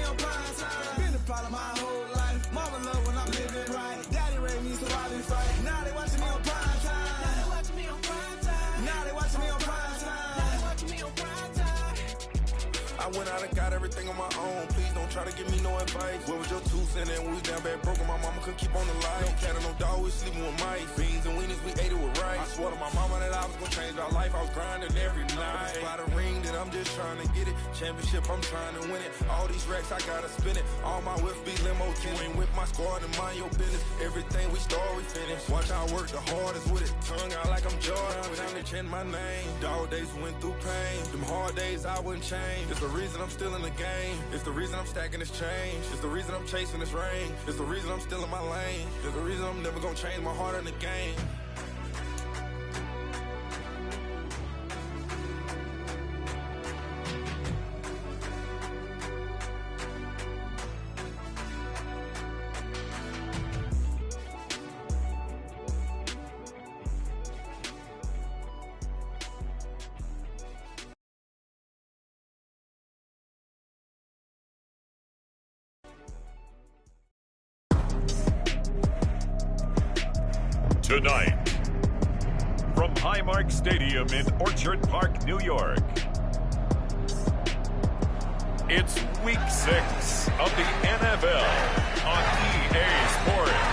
on prime time. Been the problem my whole life. Mama love when I'm living right. Daddy raised me so I be fight. Now they watching me on prime time. Now they watching me on prime time. Now they watching me on prime time. Now they watching me on prime time. I went out and got everything on my own. Please don't try to give me no advice. What was your 2 cents and we was down bad broke and my mama couldn't keep on the light. No cat and no dog, we sleeping with mice. Beans and weenies, we ate it with rice. I swore to my mama that I was gonna change our life. I was grinding every night. By the ring that I'm just trying to get it. Championship, I'm trying to win it. All these racks, I gotta spin it. All my whips be limo. You ain't with my squad and mind your business. Everything we start, we finish. Watch I work the hardest with it. Tongue out like I'm Jordan. When I'm chanting my name. Dog days went through pain. Them hard days I wouldn't change. It's the reason I'm still in the game. It's the reason I'm stacking this change. It's the reason I'm chasing this ring. It's the reason I'm still in my lane. It's the reason I'm never gonna change my heart in the game. Tonight, from Highmark Stadium in Orchard Park, New York, it's Week 6 of the NFL on EA Sports.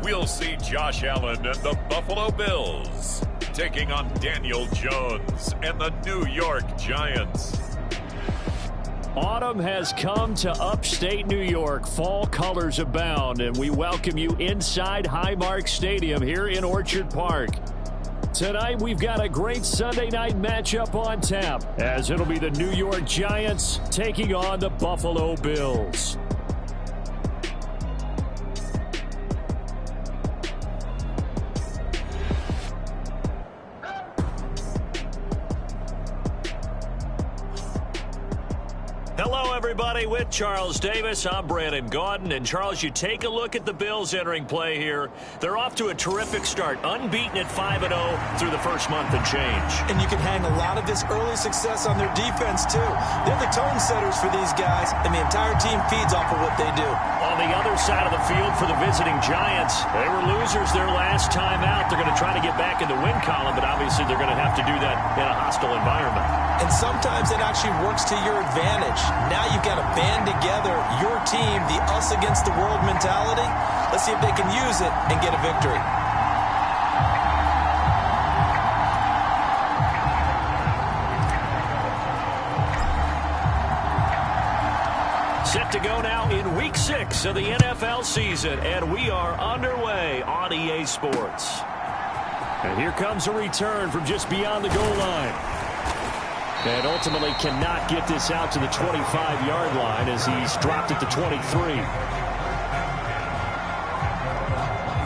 We'll see Josh Allen and the Buffalo Bills taking on Daniel Jones and the New York Giants. Autumn has come to upstate New York. Fall colors abound, and we welcome you inside Highmark Stadium here in Orchard Park. Tonight, we've got a great Sunday night matchup on tap, as it'll be the New York Giants taking on the Buffalo Bills. Hello, everybody. With Charles Davis, I'm Brandon Gaudin. And, Charles, you take a look at the Bills entering play here. They're off to a terrific start, unbeaten at 5-0 through the first month and change. And you can hang a lot of this early success on their defense, too. They're the tone setters for these guys, and the entire team feeds off of what they do. On the other side of the field for the visiting Giants, they were losers their last time out. They're going to try to get back in the win column, but obviously they're going to have to do that in a hostile environment. And sometimes it actually works to your advantage. Now you've got to band together your team, the us against the world mentality. Let's see if they can use it and get a victory. Set to go now in Week 6 of the NFL season, and we are underway on EA Sports. And here comes a return from just beyond the goal line. And ultimately cannot get this out to the 25-yard line as he's dropped at the 23.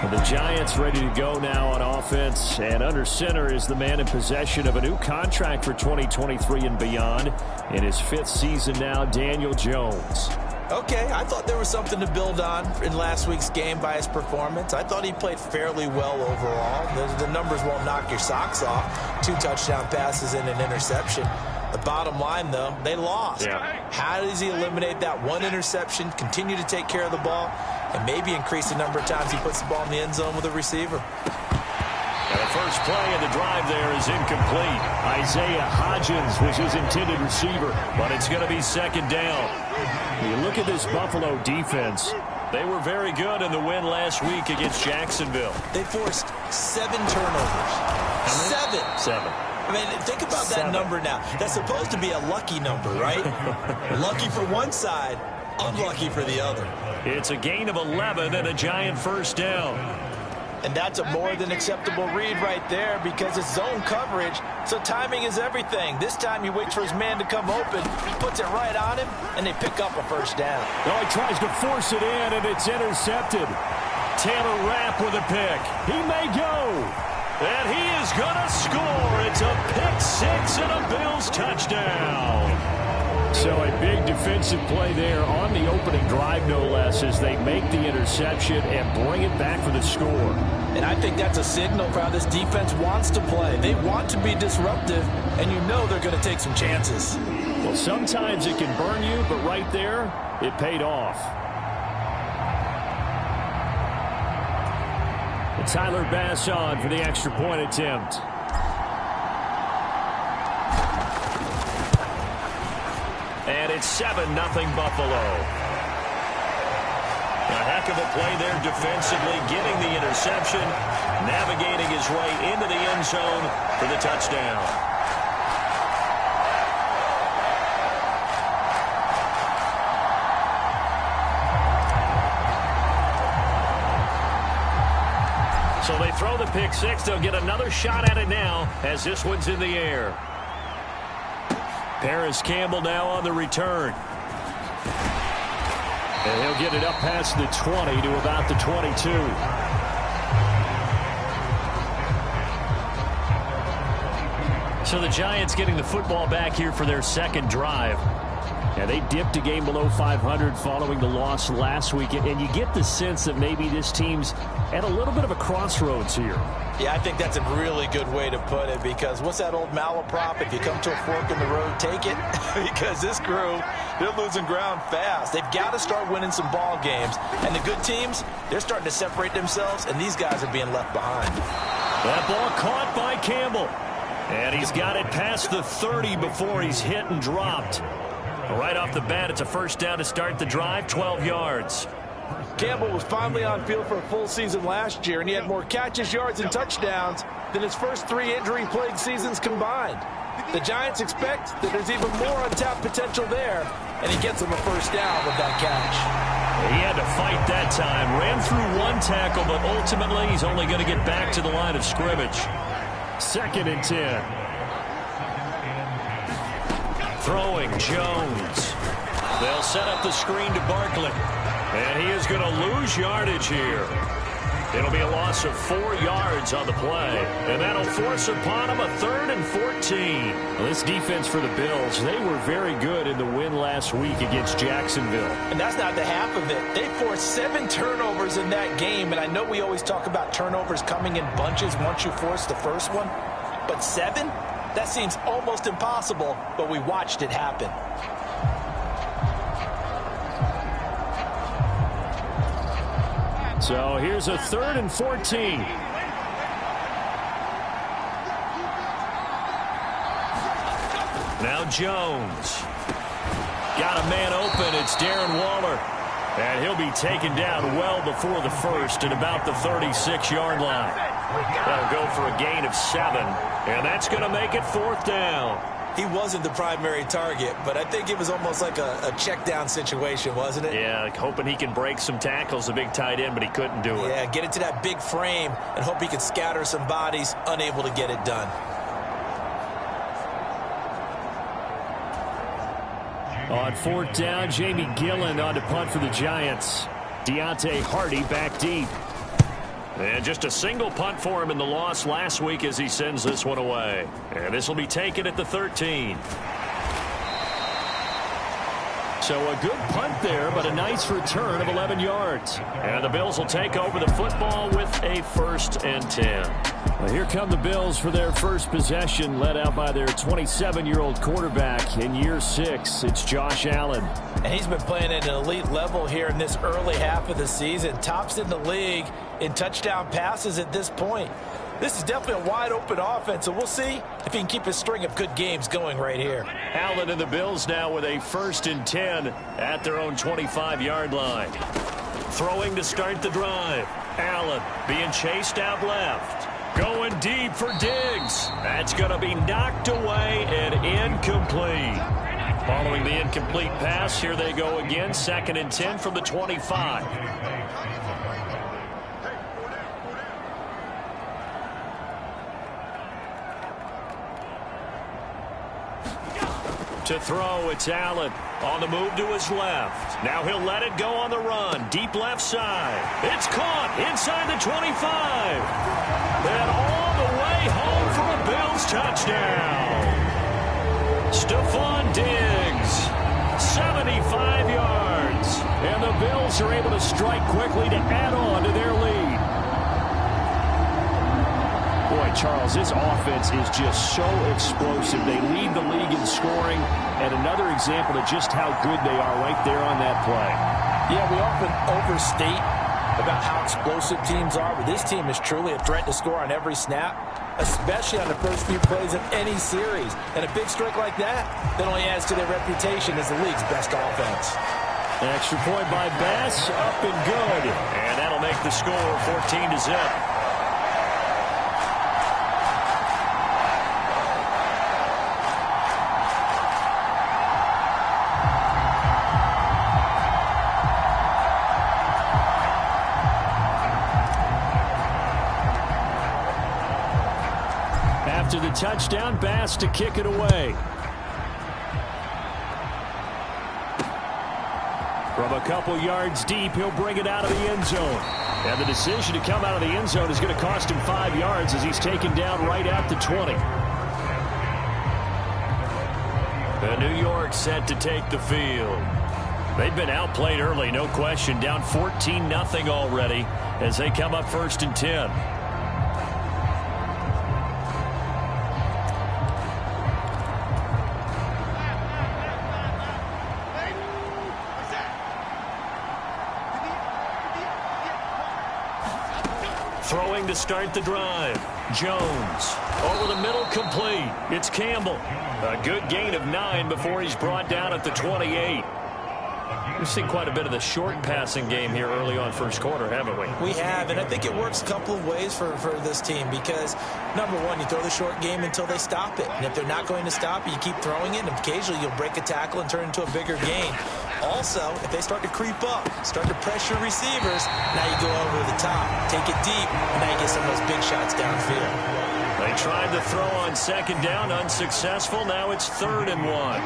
And the Giants ready to go now on offense. And under center is the man in possession of a new contract for 2023 and beyond. In his 5th season now, Daniel Jones. Okay, I thought there was something to build on in last week's game by his performance. I thought he played fairly well overall. The numbers won't knock your socks off. 2 touchdown passes and an interception. The bottom line, though, they lost. Yeah. How does he eliminate that one interception, continue to take care of the ball, and maybe increase the number of times he puts the ball in the end zone with a receiver? And the first play of the drive there is incomplete. Isaiah Hodgins was his intended receiver, but it's going to be second down. You look at this Buffalo defense. They were very good in the win last week against Jacksonville. They forced 7 turnovers. How many? 7. I mean, think about that number now. That's supposed to be a lucky number, right? Lucky for one side, unlucky for the other. It's a gain of 11 and a Giant first down. And that's a more than acceptable read right there because it's zone coverage, so timing is everything. This time he waits for his man to come open, he puts it right on him, and they pick up a first down. No, he tries to force it in, and it's intercepted. Taylor Rapp with a pick. He may go. And he is going to score. It's a pick six and a Bills touchdown. So a big defensive play there on the opening drive, no less, as they make the interception and bring it back for the score. And I think that's a signal for how this defense wants to play. They want to be disruptive, and you know they're going to take some chances. Well, sometimes it can burn you, but right there, it paid off. And Tyler Bass on for the extra point attempt. And it's 7-0 Buffalo. A heck of a play there defensively, getting the interception, navigating his way into the end zone for the touchdown. So they throw the pick six. They'll get another shot at it now as this one's in the air. Paris Campbell now on the return. And he'll get it up past the 20 to about the 22. So the Giants getting the football back here for their second drive. Yeah, they dipped a game below 500 following the loss last week. And you get the sense that maybe this team's at a little bit of a crossroads here. Yeah, I think that's a really good way to put it, because what's that old malaprop? If you come to a fork in the road, take it. Because this crew, they're losing ground fast. They've got to start winning some ball games. And the good teams, they're starting to separate themselves, and these guys are being left behind. That ball caught by Campbell. And he's got it past the 30 before he's hit and dropped. Right off the bat, it's a first down to start the drive, 12 yards. Campbell was finally on field for a full season last year, and he had more catches, yards, and touchdowns than his first 3 injury-plagued seasons combined. The Giants expect that there's even more untapped potential there, and he gets them a first down with that catch. He had to fight that time. Ran through one tackle, but ultimately he's only going to get back to the line of scrimmage. 2nd and 10. Throwing Jones. They'll set up the screen to Barkley. And he is going to lose yardage here. It'll be a loss of 4 yards on the play. And that'll force upon him a 3rd and 14. Well, this defense for the Bills, they were very good in the win last week against Jacksonville. And that's not the half of it. They forced 7 turnovers in that game. And I know we always talk about turnovers coming in bunches once you force the first one. But 7? That seems almost impossible, but we watched it happen. So here's a 3rd and 14. Now Jones. Got a man open. It's Darren Waller. And he'll be taken down well before the first at about the 36-yard line. That'll go for a gain of 7. And that's going to make it 4th down. He wasn't the primary target, but I think it was almost like a check down situation, wasn't it? Yeah, like hoping he can break some tackles, a big tight end, but he couldn't do it. Yeah, get it to that big frame and hope he can scatter some bodies, unable to get it done. On 4th down, Jamie Gillen on to punt for the Giants. Deontay Hardy back deep. And just a single punt for him in the loss last week as he sends this one away. And this will be taken at the 13. So a good punt there, but a nice return of 11 yards. And the Bills will take over the football with a 1st and 10. Well, here come the Bills for their first possession, led out by their 27-year-old quarterback in year 6. It's Josh Allen. And he's been playing at an elite level here in this early half of the season. Tops in the league in touchdown passes at this point. This is definitely a wide-open offense, so we'll see if he can keep his string of good games going right here. Allen and the Bills now with a 1st and 10 at their own 25-yard line. Throwing to start the drive. Allen being chased out left. Going deep for Diggs. That's going to be knocked away and incomplete. Following the incomplete pass, here they go again. 2nd and 10 from the 25. To throw, it's Allen. On the move to his left. Now he'll let it go on the run. Deep left side. It's caught inside the 25. And all the touchdown. Stephon Diggs, 75 yards. And the Bills are able to strike quickly to add on to their lead. Boy, Charles, this offense is just so explosive. They lead the league in scoring, and another example of just how good they are right there on that play. Yeah, we often overstate about how explosive teams are, but this team is truly a threat to score on every snap, especially on the first few plays of any series. And a big strike like that only adds to their reputation as the league's best offense. An extra point by Bass, up and good. And that'll make the score 14-0. After the touchdown, Bass to kick it away. From a couple yards deep, he'll bring it out of the end zone. And the decision to come out of the end zone is going to cost him 5 yards as he's taken down right at the 20. The New York set to take the field. They've been outplayed early, no question. Down 14-0 already as they come up 1st and 10. Throwing to start the drive. Jones over the middle, complete. It's Campbell. A good gain of 9 before he's brought down at the 28. We've seen quite a bit of the short passing game here early on first quarter, haven't we? We have, and I think it works a couple of ways for this team because, number one, you throw the short game until they stop it. And if they're not going to stop it, you keep throwing it, and occasionally you'll break a tackle and turn it into a bigger gain. Also, if they start to creep up, start to pressure receivers, now you go over the top, take it deep, and now you get some of those big shots downfield. They tried to throw on 2nd down, unsuccessful. Now it's 3rd and 1.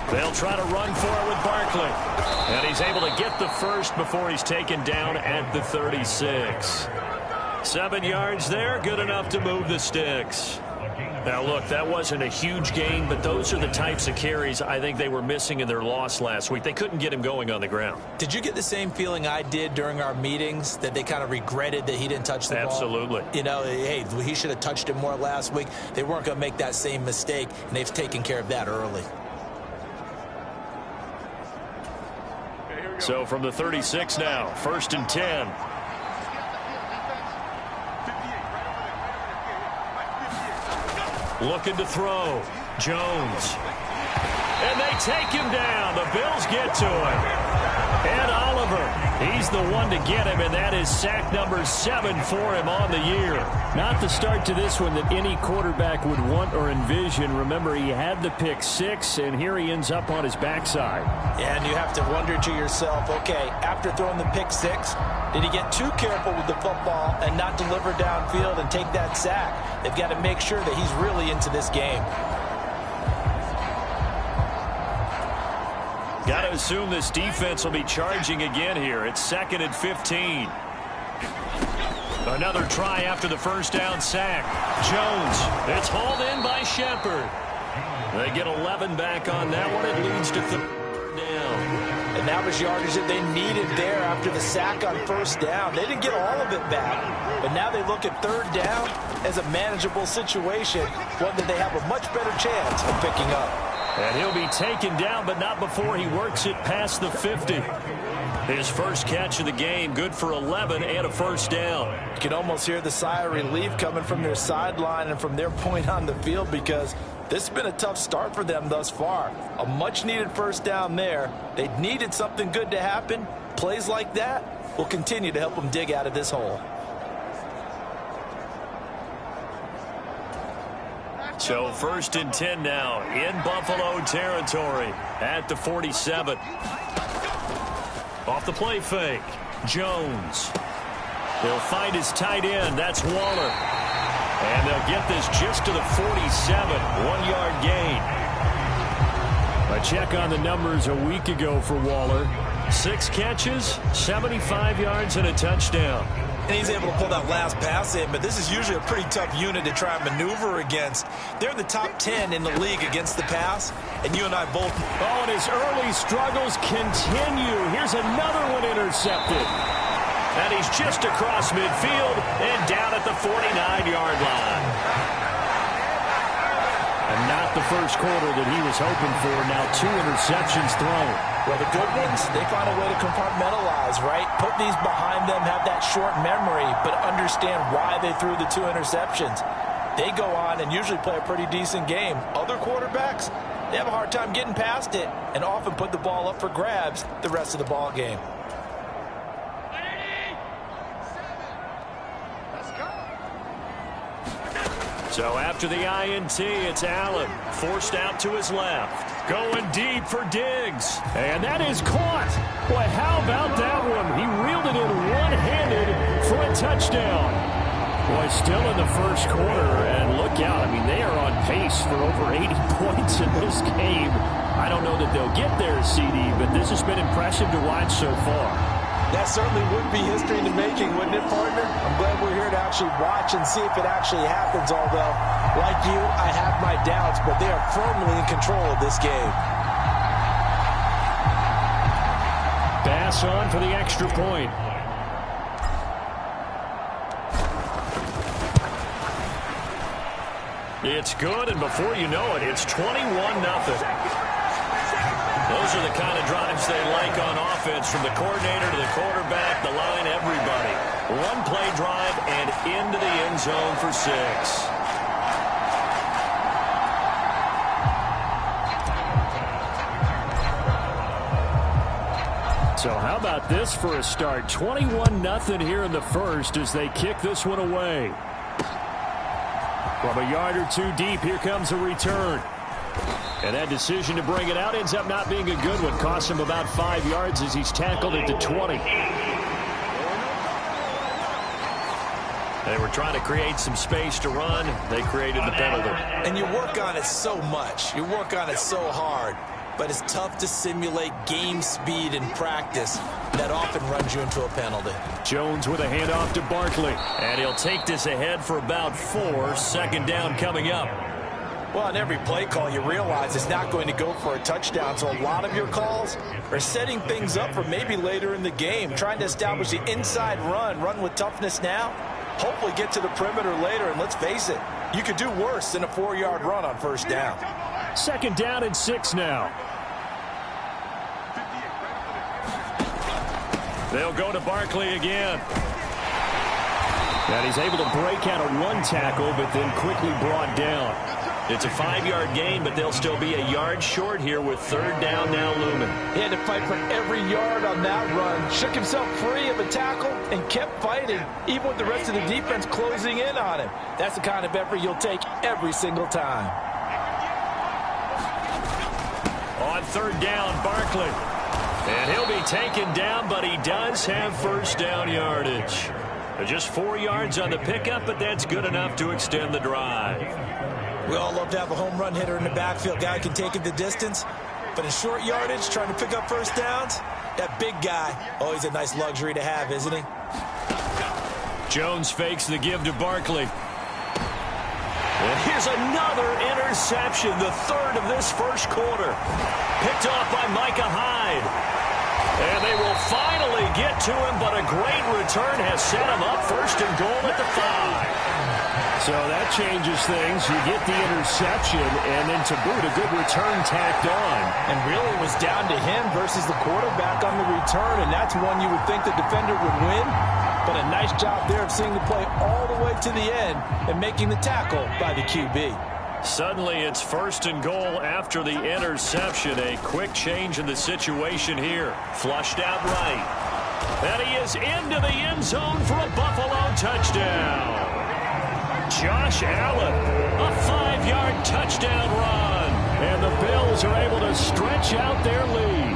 They'll try to run for it with Barkley. And he's able to get the first before he's taken down at the 36. 7 yards there, good enough to move the sticks. Now, look, that wasn't a huge gain, but those are the types of carries I think they were missing in their loss last week. They couldn't get him going on the ground. Did you get the same feeling I did during our meetings, that they kind of regretted that he didn't touch the ball? Absolutely. You know, hey, he should have touched it more last week. They weren't going to make that same mistake, and they've taken care of that early. So from the 36 now, 1st and 10. Looking to throw. Jones. And they take him down. The Bills get to him. And Oliver, he's the one to get him, and that is sack number 7 for him on the year. Not the start to this one that any quarterback would want or envision. Remember, he had the pick 6, and here he ends up on his backside. And you have to wonder to yourself, okay, after throwing the pick 6, did he get too careful with the football and not deliver downfield and take that sack? They've got to make sure that he's really into this game. Got to assume this defense will be charging again here. It's 2nd and 15. Another try after the first down sack. Jones, it's hauled in by Shepard. They get 11 back on that one. It leads to 3rd down. And that was yardage that they needed there after the sack on 1st down. They didn't get all of it back, but now they look at 3rd down as a manageable situation, one that they have a much better chance of picking up. And he'll be taken down, but not before he works it past the 50. His first catch of the game, good for 11 and a 1st down. You can almost hear the sigh of relief coming from their sideline and from their point on the field because this has been a tough start for them thus far. A much-needed 1st down there. They needed something good to happen. Plays like that will continue to help them dig out of this hole. So 1st and 10 now in Buffalo territory at the 47. Off the play fake. Jones. They'll find his tight end. That's Waller. And they'll get this just to the 47. 1-yard gain. A check on the numbers a week ago for Waller. 6 catches, 75 yards, and a touchdown. And he's able to pull that last pass in, but this is usually a pretty tough unit to try and maneuver against. They're in the top 10 in the league against the pass, and you and I both. Oh, and his early struggles continue. Here's another one intercepted. And he's just across midfield and down at the 49-yard line. And not the first quarter that he was hoping for. Now 2 interceptions thrown. Well, the good ones, they find a way to compartmentalize, right? Put these behind them, have that short memory, but understand why they threw the 2 interceptions. They go on and usually play a pretty decent game. Other quarterbacks, they have a hard time getting past it and often put the ball up for grabs the rest of the ball game. So after the INT, it's Allen, forced out to his left. Going deep for Diggs. And that is caught. Boy, how about that one? He reeled it in one-handed for a touchdown. Boy, still in the first quarter, and look out. I mean, they are on pace for over 80 points in this game. I don't know that they'll get there, CD, but this has been impressive to watch so far. That certainly would be history in the making, wouldn't it, partner? I'm glad we're here to actually watch and see if it actually happens, although, like you, I have my doubts, but they are firmly in control of this game. Pass on for the extra point. It's good, and before you know it, it's 21-0. Those are the kind of drives they like on offense, from the coordinator to the quarterback, the line, everybody. One play drive and into the end zone for 6. So how about this for a start? 21-0 here in the first as they kick this one away. From a yard or 2 deep, here comes a return. And that decision to bring it out ends up not being a good one. Costs him about 5 yards as he's tackled at the 20. They were trying to create some space to run. They created the penalty. And you work on it so much. You work on it so hard. But it's tough to simulate game speed in practice. That often runs you into a penalty. Jones with a handoff to Barkley. And he'll take this ahead for about 4. Second down coming up. Well, on every play call, you realize it's not going to go for a touchdown. So a lot of your calls are setting things up for maybe later in the game, trying to establish the inside run with toughness now, hopefully get to the perimeter later. And let's face it, you could do worse than a 4-yard run on first down. Second down and 6 now. They'll go to Barkley again. And he's able to break out of 1 tackle, but then quickly brought down. It's a 5-yard gain, but they'll still be a yard short here with third down now looming. He had to fight for every yard on that run. Shook himself free of a tackle and kept fighting, even with the rest of the defense closing in on him. That's the kind of effort you'll take every single time. On third down, Barkley. And he'll be taken down, but he does have first down yardage. Just 4 yards on the pickup, but that's good enough to extend the drive. We all love to have a home run hitter in the backfield. Guy can take it the distance. But in short yardage, trying to pick up first downs, that big guy, always a nice luxury to have, isn't he? Jones fakes the give to Barkley. And here's another interception, the third of this first quarter. Picked off by Micah Hyde. And they will finally get to him, but a great return has set him up first and goal at the 5. So that changes things. You get the interception, and then to boot, a good return tacked on. And really it was down to him versus the quarterback on the return, and that's one you would think the defender would win. But a nice job there of seeing the play all the way to the end and making the tackle by the QB. Suddenly it's first and goal after the interception. A quick change in the situation here. Flushed out right. And he is into the end zone for a Buffalo touchdown. Josh Allen, a 5-yard touchdown run. And the Bills are able to stretch out their lead.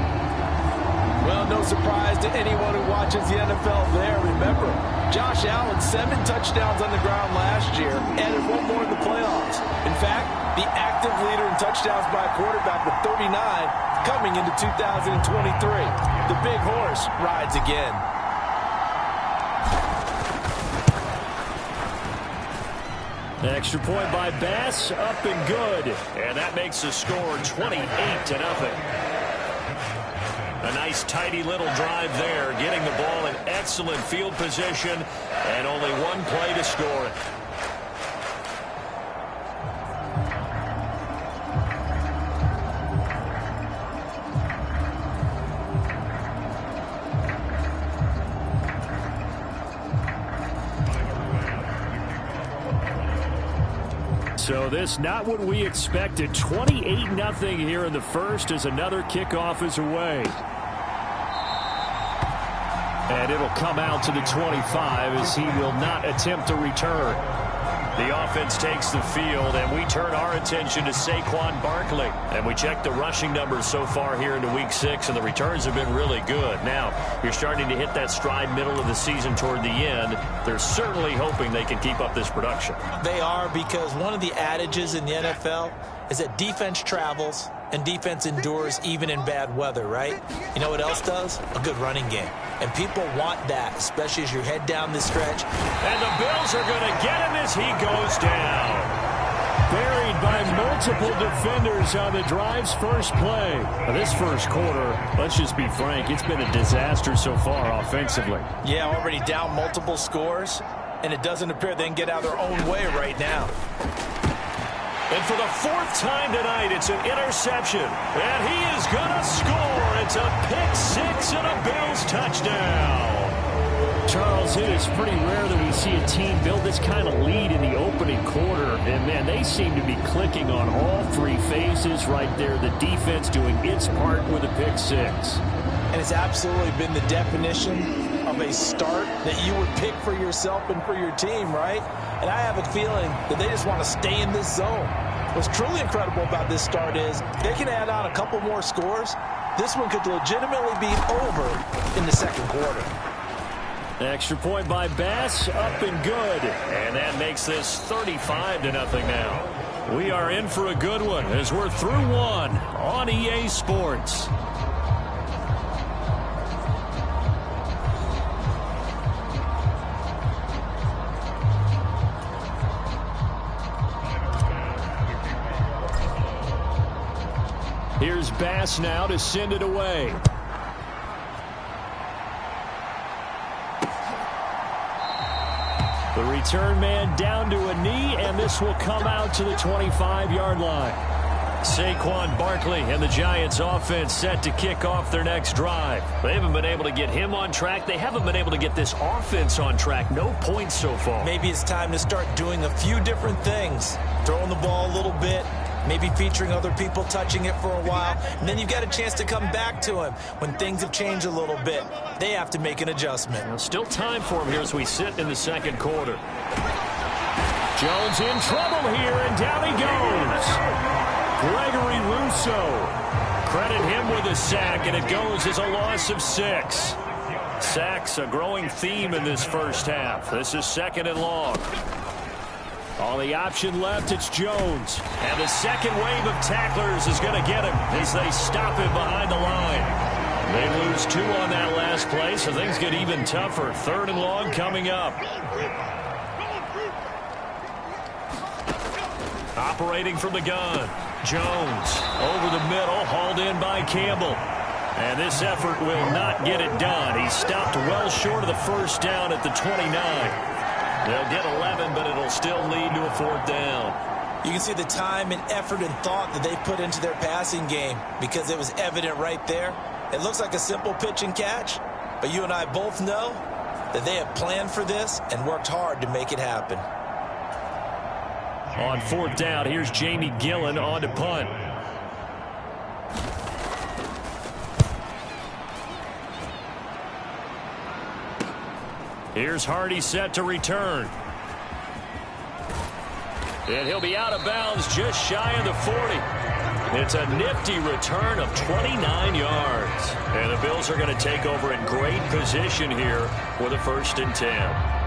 Well, no surprise to anyone who watches the NFL there. Remember, Josh Allen, 7 touchdowns on the ground last year, added 1 more in the playoffs. In fact, the active leader in touchdowns by a quarterback with 39 coming into 2023. The big horse rides again. Extra point by Bass, up and good. And that makes the score 28-0. A nice tidy little drive there, getting the ball in excellent field position, and only one play to score it. So this not what we expected. 28-0 here in the first as another kickoff is away. And it'll come out to the 25 as he will not attempt to return. The offense takes the field, and we turn our attention to Saquon Barkley. And we check the rushing numbers so far here into Week 6, and the returns have been really good. Now, you're starting to hit that stride middle of the season toward the end. They're certainly hoping they can keep up this production. They are, because one of the adages in the NFL is that defense travels and defense endures even in bad weather, right? You know what else does? A good running game. And people want that, especially as you head down this stretch. And the Bills are going to get him as he goes down. Buried by multiple defenders on the drive's first play. Now, this first quarter, let's just be frank, it's been a disaster so far offensively. Yeah, already down multiple scores, and it doesn't appear they can get out of their own way right now. And for the fourth time tonight, it's an interception. And he is going to score. It's a pick-6 and a Bills touchdown. Charles, it is pretty rare that we see a team build this kind of lead in the opening quarter. And, man, they seem to be clicking on all three phases right there. The defense doing its part with a pick-6. And it's absolutely been the definition of a start that you would pick for yourself and for your team, right? And I have a feeling that they just want to stay in this zone. What's truly incredible about this start is they can add on a couple more scores. This one could legitimately be over in the second quarter. Extra point by Bass, up and good. And that makes this 35-0 now. We are in for a good one as we're through one on EA Sports. Here's Bass now to send it away. The return man down to a knee, and this will come out to the 25-yard line. Saquon Barkley and the Giants offense set to kick off their next drive. They haven't been able to get him on track. They haven't been able to get this offense on track. No points so far. Maybe it's time to start doing a few different things. Throwing the ball a little bit. Maybe featuring other people touching it for a while. And then you've got a chance to come back to him when things have changed a little bit. They have to make an adjustment. Now, still time for him here as we sit in the second quarter. Jones in trouble here, and down he goes. Gregory Rousseau. Credit him with a sack, and it goes as a loss of 6. Sacks a growing theme in this first half. This is 2nd and long. On the option left, it's Jones. And the second wave of tacklers is going to get him as they stop him behind the line. They lose 2 on that last play, so things get even tougher. 3rd and long coming up. Operating from the gun. Jones over the middle, hauled in by Campbell. And this effort will not get it done. He stopped well short of the first down at the 29. They'll get 11, but it'll still lead to a 4th down. You can see the time and effort and thought that they put into their passing game because it was evident right there. It looks like a simple pitch and catch, but you and I both know that they have planned for this and worked hard to make it happen. On 4th down, here's Jamie Gillen on to punt. Here's Hardy set to return. And he'll be out of bounds just shy of the 40. It's a nifty return of 29 yards. And the Bills are going to take over in great position here with a 1st and 10.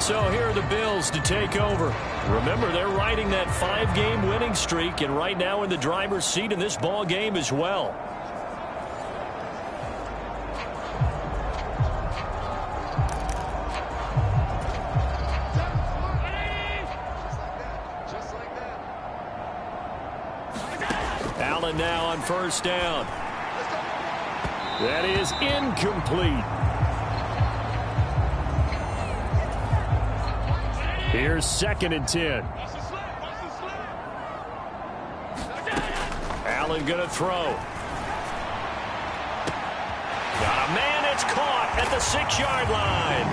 So here are the Bills to take over. Remember, they're riding that 5-game winning streak, and right now in the driver's seat in this ball game as well. Allen now on first down. That is incomplete. Here's 2nd and 10. Allen going to throw. Got a man, it's caught at the 6-yard line.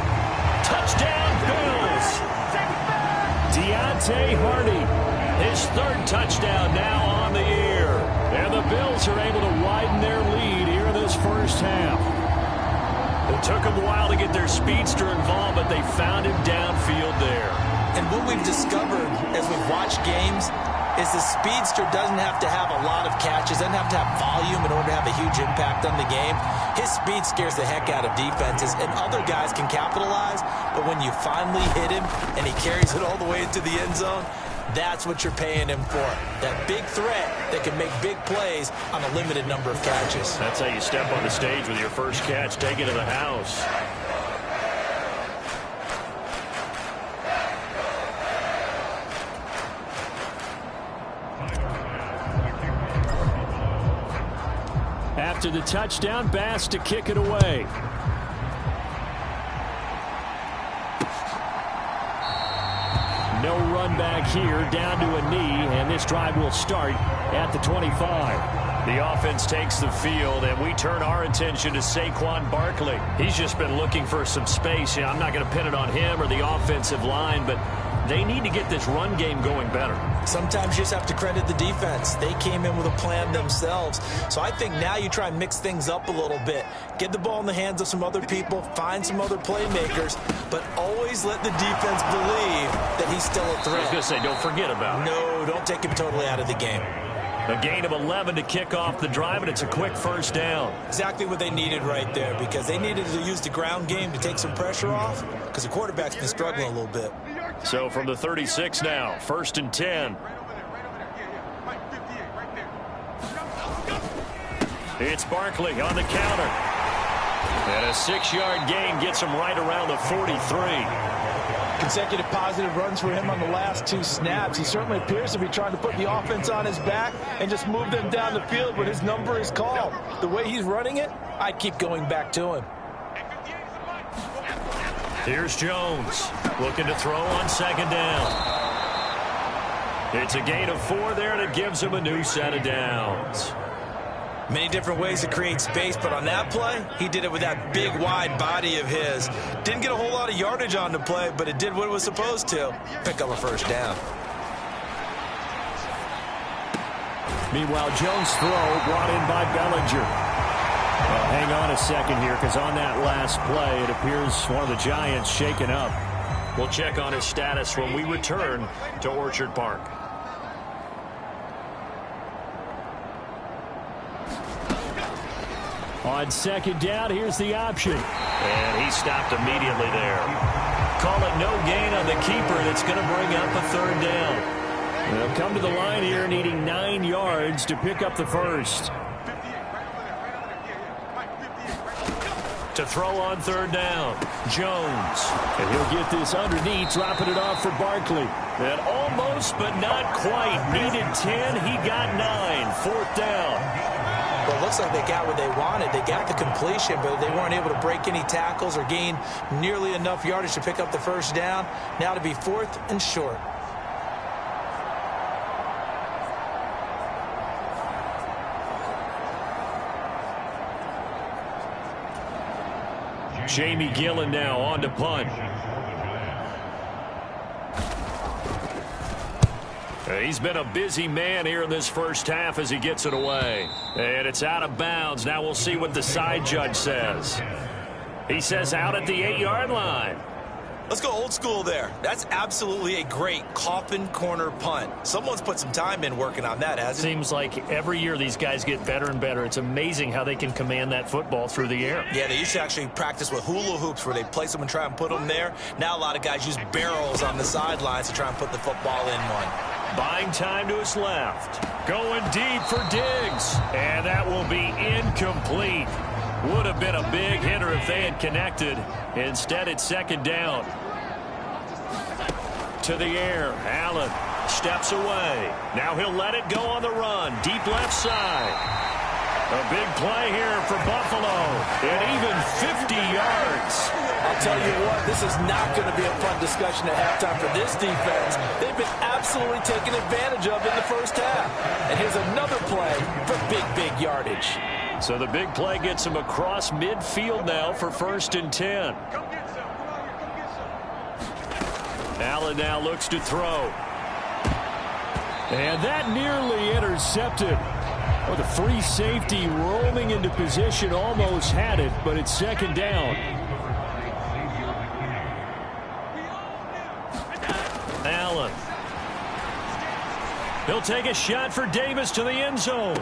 Touchdown, Bills. Deontay Hardy, his 3rd touchdown now on the year. And the Bills are able to widen their lead here in this first half. It took them a while to get their speedster involved, but they found him downfield there. And what we've discovered as we've watched games is the speedster doesn't have to have a lot of catches, doesn't have to have volume in order to have a huge impact on the game. His speed scares the heck out of defenses, and other guys can capitalize, but when you finally hit him and he carries it all the way into the end zone, that's what you're paying him for. That big threat that can make big plays on a limited number of catches. That's how you step on the stage with your first catch, take it to the house. After the touchdown, Bass to kick it away. No run back here, down to a knee, and this drive will start at the 25. The offense takes the field, and we turn our attention to Saquon Barkley. He's just been looking for some space. I'm not going to pin it on him or the offensive line, but they need to get this run game going better. Sometimes you just have to credit the defense. They came in with a plan themselves. So I think now you try and mix things up a little bit. Get the ball in the hands of some other people, find some other playmakers, but always let the defense believe that he's still a threat. I was going to say, don't forget about it. No, don't take him totally out of the game. A gain of 11 to kick off the drive, and it's a quick first down. Exactly what they needed right there, because they needed to use the ground game to take some pressure off, because the quarterback's been struggling a little bit. So from the 36 now, 1st and 10. It's Barkley on the counter. And a 6-yard gain gets him right around the 43. Consecutive positive runs for him on the last 2 snaps. He certainly appears to be trying to put the offense on his back and just move them down the field when his number is called. The way he's running it, I keep going back to him. Here's Jones looking to throw on 2nd down. It's a gain of 4 there, and it gives him a new set of downs. Many different ways to create space, but on that play, he did it with that big, wide body of his. Didn't get a whole lot of yardage on the play, but it did what it was supposed to. Pick up a first down. Meanwhile, Jones' throw brought in by Bellinger. Well, hang on a second here, because on that last play, it appears one of the Giants shaken up. We'll check on his status when we return to Orchard Park. On 2nd down, here's the option. And he stopped immediately there. Call it no gain on the keeper, and it's going to bring up a 3rd down. They'll come to the line here needing 9 yards to pick up the first. To throw on 3rd down, Jones. And he'll get this underneath, dropping it off for Barkley. And almost, but not quite. Needed 10, he got 9. 4th down. Well, it looks like they got what they wanted. They got the completion, but they weren't able to break any tackles or gain nearly enough yardage to pick up the first down. Now to be 4th and short. Jamie Gillen now on to punt. He's been a busy man here in this first half as he gets it away. And it's out of bounds. Now we'll see what the side judge says. He says out at the 8-yard line. Let's go old school there. That's absolutely a great coffin corner punt. Someone's put some time in working on that, hasn't it? Seems like every year these guys get better and better. It's amazing how they can command that football through the air. Yeah, they used to actually practice with hula hoops where they place them and try and put them there. Now a lot of guys use barrels on the sidelines to try and put the football in one. Buying time to his left. Going deep for Diggs. And that will be incomplete. Would have been a big hitter if they had connected. Instead, it's 2nd down. To the air. Allen steps away. Now he'll let it go on the run. Deep left side. A big play here for Buffalo. And even 50 yards. I'll tell you what, this is not going to be a fun discussion at halftime for this defense. They've been absolutely taken advantage of in the first half. And here's another play for big yardage. So the big play gets him across midfield now for 1st and 10. Allen now looks to throw. And that nearly intercepted. Oh, the free safety rolling into position almost had it, but it's 2nd down. Allen. He'll take a shot for Davis to the end zone.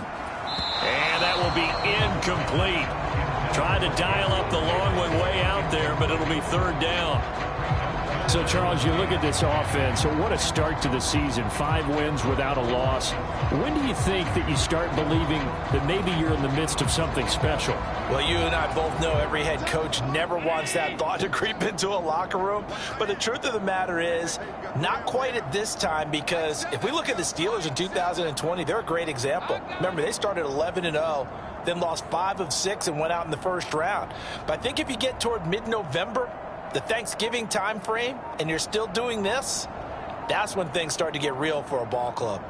And that will be incomplete. Tried to dial up the long one way out there, but it'll be 3rd down. So, Charles, you look at this offense. So what a start to the season. 5 wins without a loss. When do you think that you start believing that maybe you're in the midst of something special? Well, you and I both know every head coach never wants that thought to creep into a locker room. But the truth of the matter is, not quite at this time, because if we look at the Steelers in 2020, they're a great example. Remember, they started 11-0, then lost 5 of 6 and went out in the first round. But I think if you get toward mid-November, the Thanksgiving time frame, and you're still doing this, that's when things start to get real for a ball club.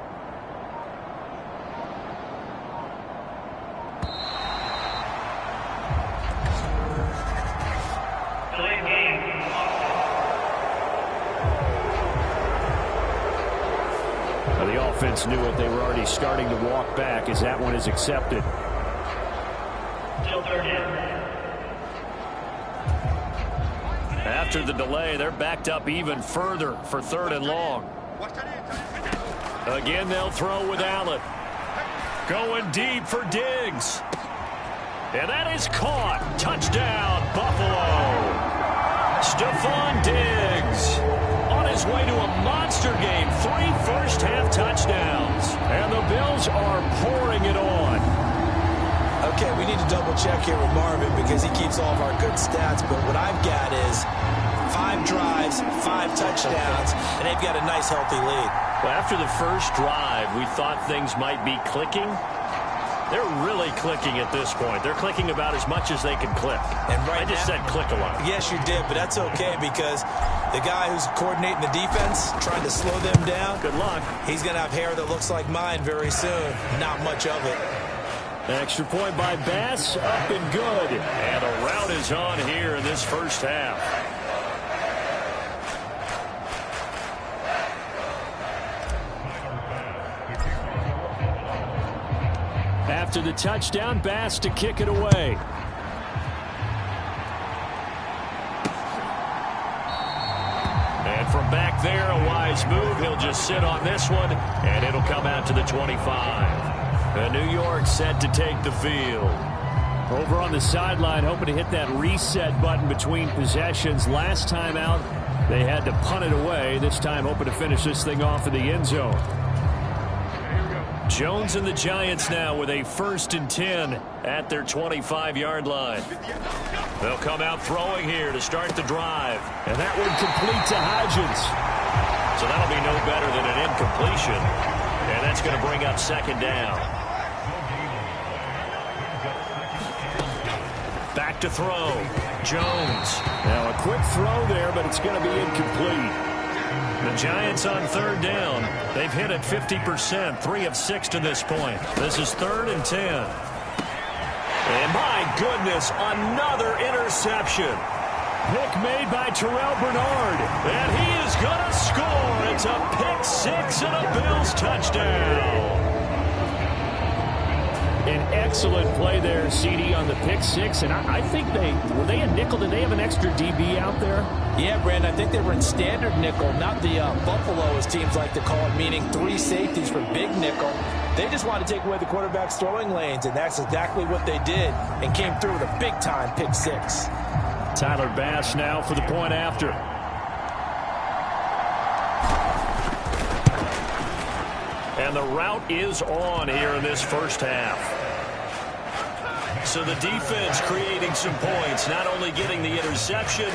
Well, the offense knew it. They were already starting to walk back as that one is accepted. Still 3rd down. After the delay, they're backed up even further for 3rd and long. Again, they'll throw with Allen. Going deep for Diggs. And that is caught. Touchdown, Buffalo. Stephon Diggs on his way to a monster game. 3 first-half touchdowns. And the Bills are pouring it on. Okay, we need to double-check here with Marvin because he keeps all of our good stats. But what I've got is 5 drives, 5 touchdowns, and they've got a nice, healthy lead. Well, after the first drive, we thought things might be clicking. They're really clicking at this point. They're clicking about as much as they can click. And right I just said click a lot. Yes, you did, but that's okay because the guy who's coordinating the defense, trying to slow them down, good luck. He's going to have hair that looks like mine very soon. Not much of it. Extra point by Bass, up and good. And a rout is on here in this first half. After the touchdown, Bass to kick it away. And from back there, a wise move. He'll just sit on this one, and it'll come out to the 25. And New York set to take the field. Over on the sideline, hoping to hit that reset button between possessions. Last time out, they had to punt it away. This time, hoping to finish this thing off in the end zone. Jones and the Giants now with a 1st and 10 at their 25-yard line. They'll come out throwing here to start the drive. And that one complete to Hodgins. So that'll be no better than an incompletion. And that's going to bring up 2nd down. Back to throw. Jones. Now a quick throw there, but it's going to be incomplete. The Giants on 3rd down. They've hit it 50%, 3 of 6 to this point. This is 3rd and 10. And my goodness, another interception. Pick made by Terrell Bernard. And he is going to score. It's a pick 6 and a Bills touchdown. An excellent play there, CD, on the pick 6. And I think were they a nickel? Did they have an extra DB out there? Yeah, Brandon, I think they were in standard nickel, not the Buffalo, as teams like to call it, meaning 3 safeties for big nickel. They just wanted to take away the quarterback's throwing lanes, and that's exactly what they did and came through with a big-time pick 6. Tyler Bass now for the point after. And the route is on here in this first half. So the defense creating some points, not only getting the interception,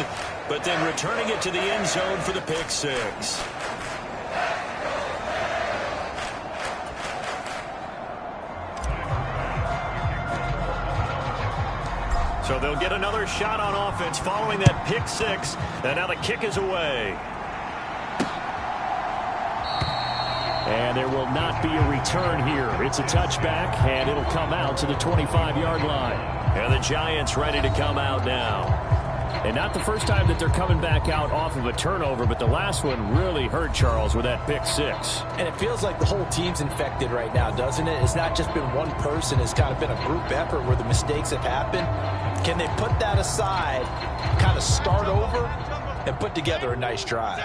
but then returning it to the end zone for the pick 6. So they'll get another shot on offense following that pick six. And now the kick is away. And there will not be a return here. It's a touchback, and it'll come out to the 25-yard line. And the Giants ready to come out now. And not the first time that they're coming back out off of a turnover, but the last one really hurt Charles with that pick six. And it feels like the whole team's infected right now, doesn't it? It's not just been one person. It's kind of been a group effort where the mistakes have happened. Can they put that aside, kind of start over, and put together a nice drive?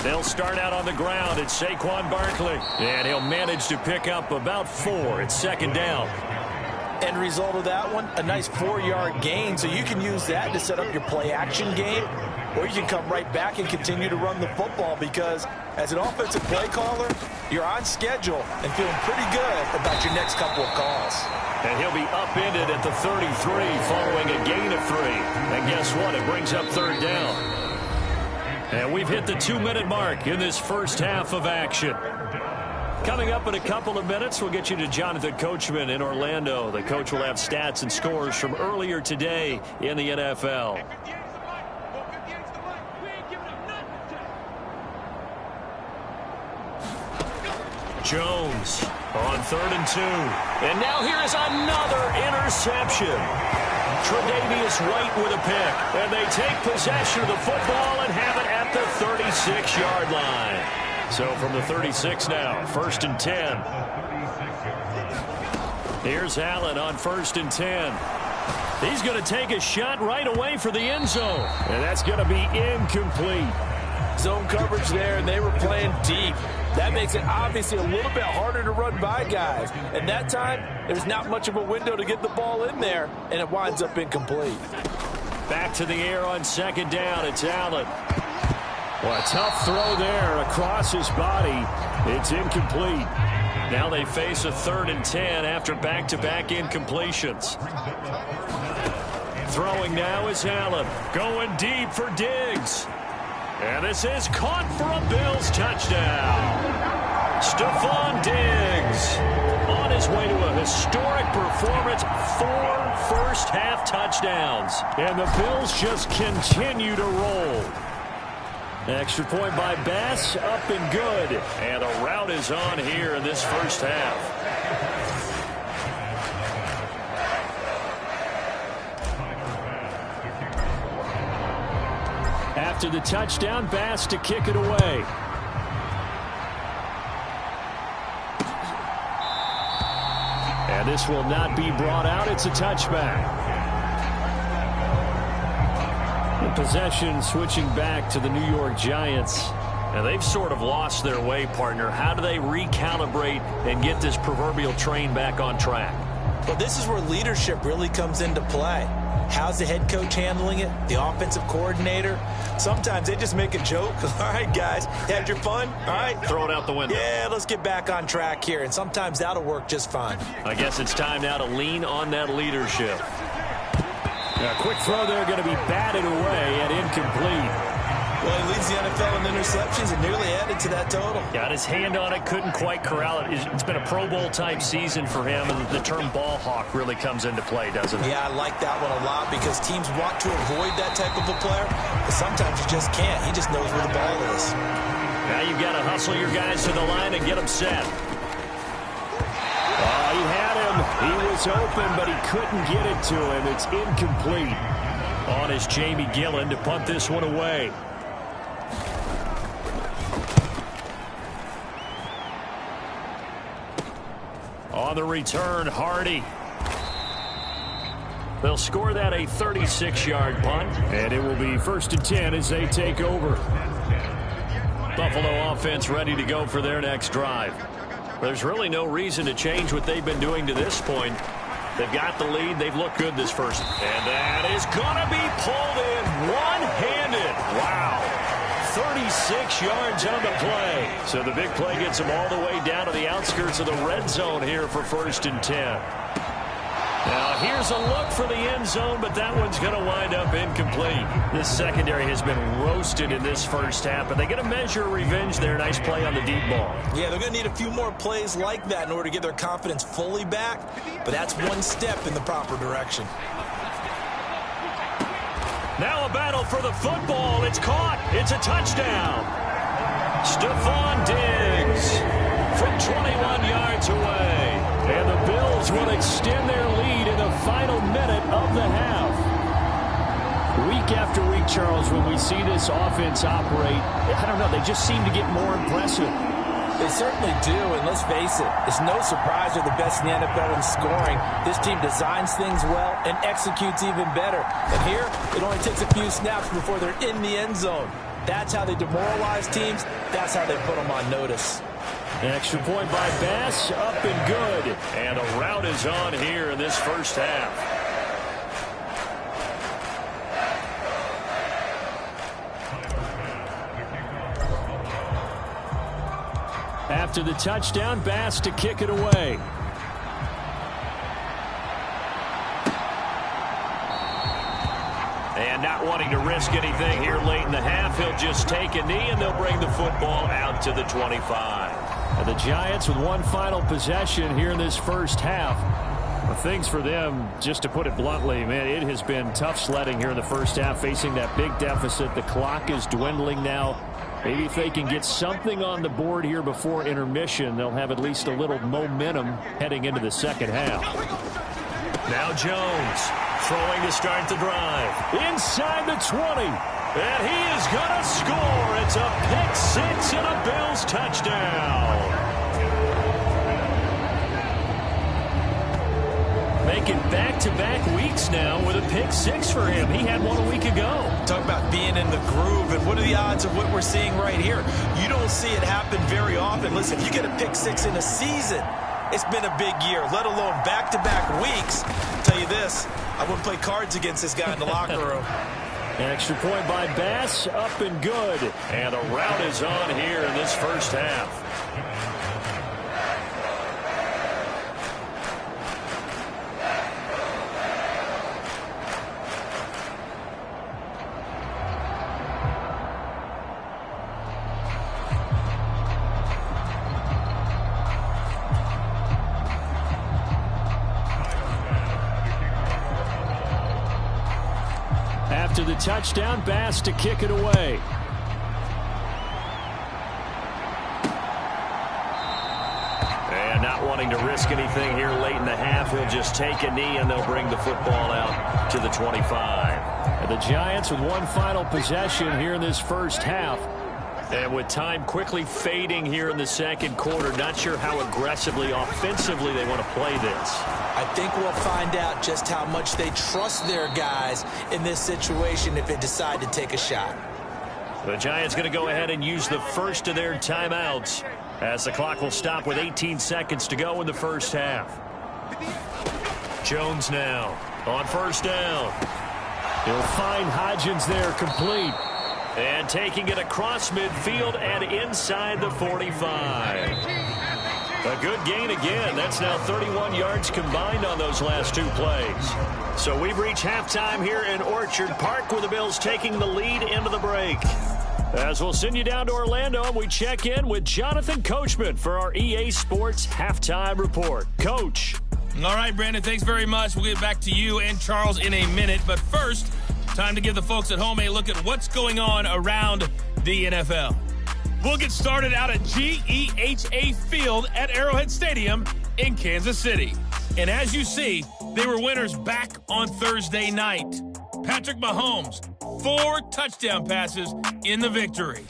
They'll start out on the ground. It's Saquon Barkley. And he'll manage to pick up about 4. It's second down. End result of that one, a nice 4-yard gain. So you can use that to set up your play-action game, or you can come right back and continue to run the football because as an offensive play caller, you're on schedule and feeling pretty good about your next couple of calls. And he'll be upended at the 33 following a gain of 3. And guess what? It brings up third down. And we've hit the 2-minute mark in this first half of action. Coming up in a couple of minutes, we'll get you to Jonathan Coachman in Orlando. The coach will have stats and scores from earlier today in the NFL. Jones on 3rd and 2. And now here is another interception. Tre'Davious White with a pick. And they take possession of the football and have it at the 36-yard line. So from the 36 now, 1st and 10. Here's Allen on 1st and 10. He's going to take a shot right away for the end zone. And that's going to be incomplete. Zone coverage there, and they were playing deep. That makes it obviously a little bit harder to run by guys. And that time, there's not much of a window to get the ball in there, and it winds up incomplete. Back to the air on 2nd down. It's Allen. Well, a tough throw there across his body. It's incomplete. Now they face a 3rd and 10 after back-to-back incompletions. Throwing now is Allen. Going deep for Diggs. And this is caught for a Bills touchdown. Stephon Diggs on his way to a historic performance. 4 first-half touchdowns. And the Bills just continue to roll. Extra point by Bass, up and good. And a rout is on here in this first half. After the touchdown, Bass to kick it away. And this will not be brought out. It's a touchback. The possession switching back to the New York Giants. And they've sort of lost their way, partner. How do they recalibrate and get this proverbial train back on track? Well, this is where leadership really comes into play. How's the head coach handling it? The offensive coordinator? Sometimes they just make a joke. All right, guys, had your fun? All right. Throw it out the window. Yeah, let's get back on track here. And sometimes that'll work just fine. I guess it's time now to lean on that leadership. A quick throw there going to be batted away and incomplete. Well, he leads the NFL in interceptions and nearly added to that total. Got his hand on it, couldn't quite corral it. It's been a Pro Bowl-type season for him, and the term ball hawk really comes into play, doesn't it? Yeah, I like that one a lot because teams want to avoid that type of a player, but sometimes you just can't. He just knows where the ball is. Now you've got to hustle your guys to the line and get them set. Oh, he had him. He was open, but he couldn't get it to him. It's incomplete. On is Jamie Gillen to punt this one away. On the return, Hardy. They'll score that a 36-yard punt, and it will be 1st and 10 as they take over. Buffalo offense ready to go for their next drive. There's really no reason to change what they've been doing to this point. They've got the lead. They've looked good this first. And that is going to be pulled in one-handed. Wow. 36 yards on the play. So the big play gets them all the way down to the outskirts of the red zone here for 1st and 10. Now here's a look for the end zone, but that one's going to wind up incomplete. This secondary has been roasted in this first half, but they get a measure of revenge there. Nice play on the deep ball. Yeah, they're going to need a few more plays like that in order to get their confidence fully back, but that's one step in the proper direction. Now a battle for the football. It's caught. It's a touchdown. Stephon Diggs from 21 yards away. And the Bills will extend their lead in the final minute of the half. Week after week, Charles, when we see this offense operate, I don't know, they just seem to get more impressive. They certainly do, and let's face it, it's no surprise they're the best in the NFL in scoring. This team designs things well and executes even better. And here, it only takes a few snaps before they're in the end zone. That's how they demoralize teams. That's how they put them on notice. An extra point by Bass, up and good. And a rout is on here in this first half. After the touchdown, Bass to kick it away. And not wanting to risk anything here late in the half, he'll just take a knee and they'll bring the football out to the 25. And the Giants with one final possession here in this first half. Well, things for them, just to put it bluntly, man, it has been tough sledding here in the first half, facing that big deficit. The clock is dwindling now. Maybe if they can get something on the board here before intermission, they'll have at least a little momentum heading into the second half. Now Jones throwing to start the drive. Inside the 20. And he is going to score. It's a pick six and a Bills touchdown. Making back-to-back weeks now with a pick six for him. He had one a week ago. Talk about being in the groove, and what are the odds of what we're seeing right here? You don't see it happen very often. Listen, if you get a pick six in a season, it's been a big year, let alone back-to-back weeks. I'll tell you this, I wouldn't play cards against this guy in the locker room. An extra point by Bass, up and good. And a rout is on here in this first half. After the touchdown, Bass to kick it away. And not wanting to risk anything here late in the half, he'll just take a knee and they'll bring the football out to the 25. And the Giants with one final possession here in this first half. And with time quickly fading here in the second quarter, not sure how aggressively, offensively they want to play this. I think we'll find out just how much they trust their guys in this situation if they decide to take a shot. The Giants going to go ahead and use the first of their timeouts as the clock will stop with 18 seconds to go in the first half. Jones now on first down. He'll find Hodgins there complete. And taking it across midfield and inside the 45. A good gain again. That's now 31 yards combined on those last two plays. So we've reached halftime here in Orchard Park with the Bills taking the lead into the break. As we'll send you down to Orlando and we check in with Jonathan Kohlman for our EA Sports Halftime Report. Coach. All right, Brandon, thanks very much. We'll get back to you and Charles in a minute. But first, time to give the folks at home a look at what's going on around the NFL. We'll get started out at GEHA Field at Arrowhead Stadium in Kansas City. And as you see, they were winners back on Thursday night. Patrick Mahomes, 4 touchdown passes in the victory.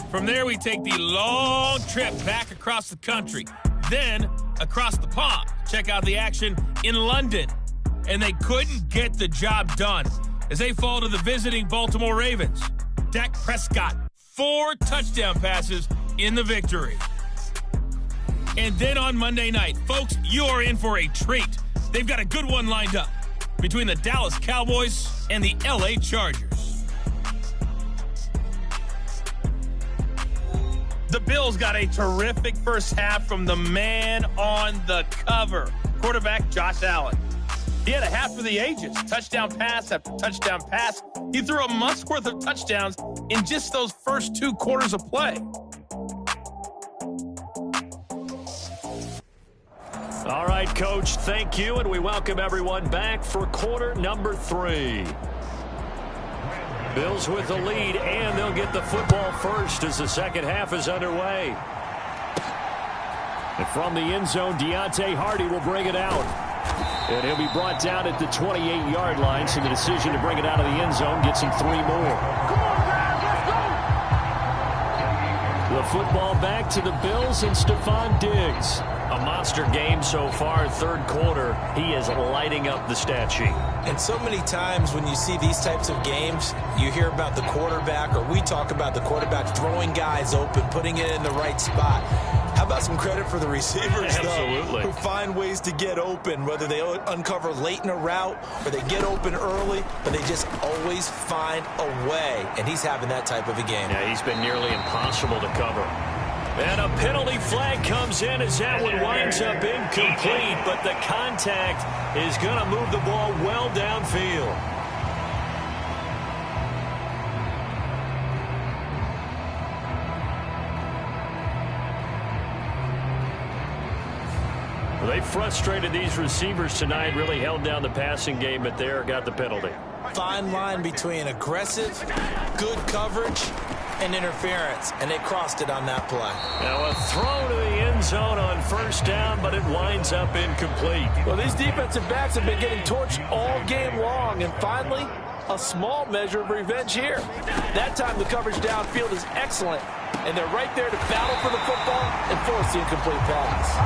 From there, we take the long trip back across the country, then across the pond. Check out the action in London. And they couldn't get the job done as they fall to the visiting Baltimore Ravens. Dak Prescott, 4 touchdown passes in the victory. And then on Monday night, folks, you are in for a treat. They've got a good one lined up between the Dallas Cowboys and the LA Chargers. The Bills got a terrific first half from the man on the cover, quarterback Josh Allen. He had a half of the ages. Touchdown pass after touchdown pass. He threw a month's worth of touchdowns in just those first 2 quarters of play. All right, Coach, thank you, and we welcome everyone back for quarter number 3. Bills with the lead, and they'll get the football first as the second half is underway. And from the end zone, Deontay Hardy will bring it out. And he'll be brought down at the 28-yard line, so the decision to bring it out of the end zone gets him 3 more. The football back to the Bills and Stephon Diggs. A monster game so far, third quarter. He is lighting up the stat sheet. And so many times when you see these types of games, you hear about the quarterback, or we talk about the quarterback throwing guys open, putting it in the right spot. How about some credit for the receivers, Absolutely. though, who find ways to get open, whether they uncover late in a route or they get open early, but they just always find a way. And he's having that type of a game. Yeah, he's been nearly impossible to cover. And a penalty flag comes in as that one winds up incomplete, but the contact is going to move the ball well downfield. Well, they frustrated these receivers tonight, really held down the passing game, but there got the penalty. Fine line between aggressive, good coverage, and interference, and they crossed it on that play. Now a throw to the end zone on first down, but it winds up incomplete. Well, these defensive backs have been getting torched all game long, and finally, a small measure of revenge here. That time the coverage downfield is excellent, and they're right there to battle for the football and force the incomplete pass.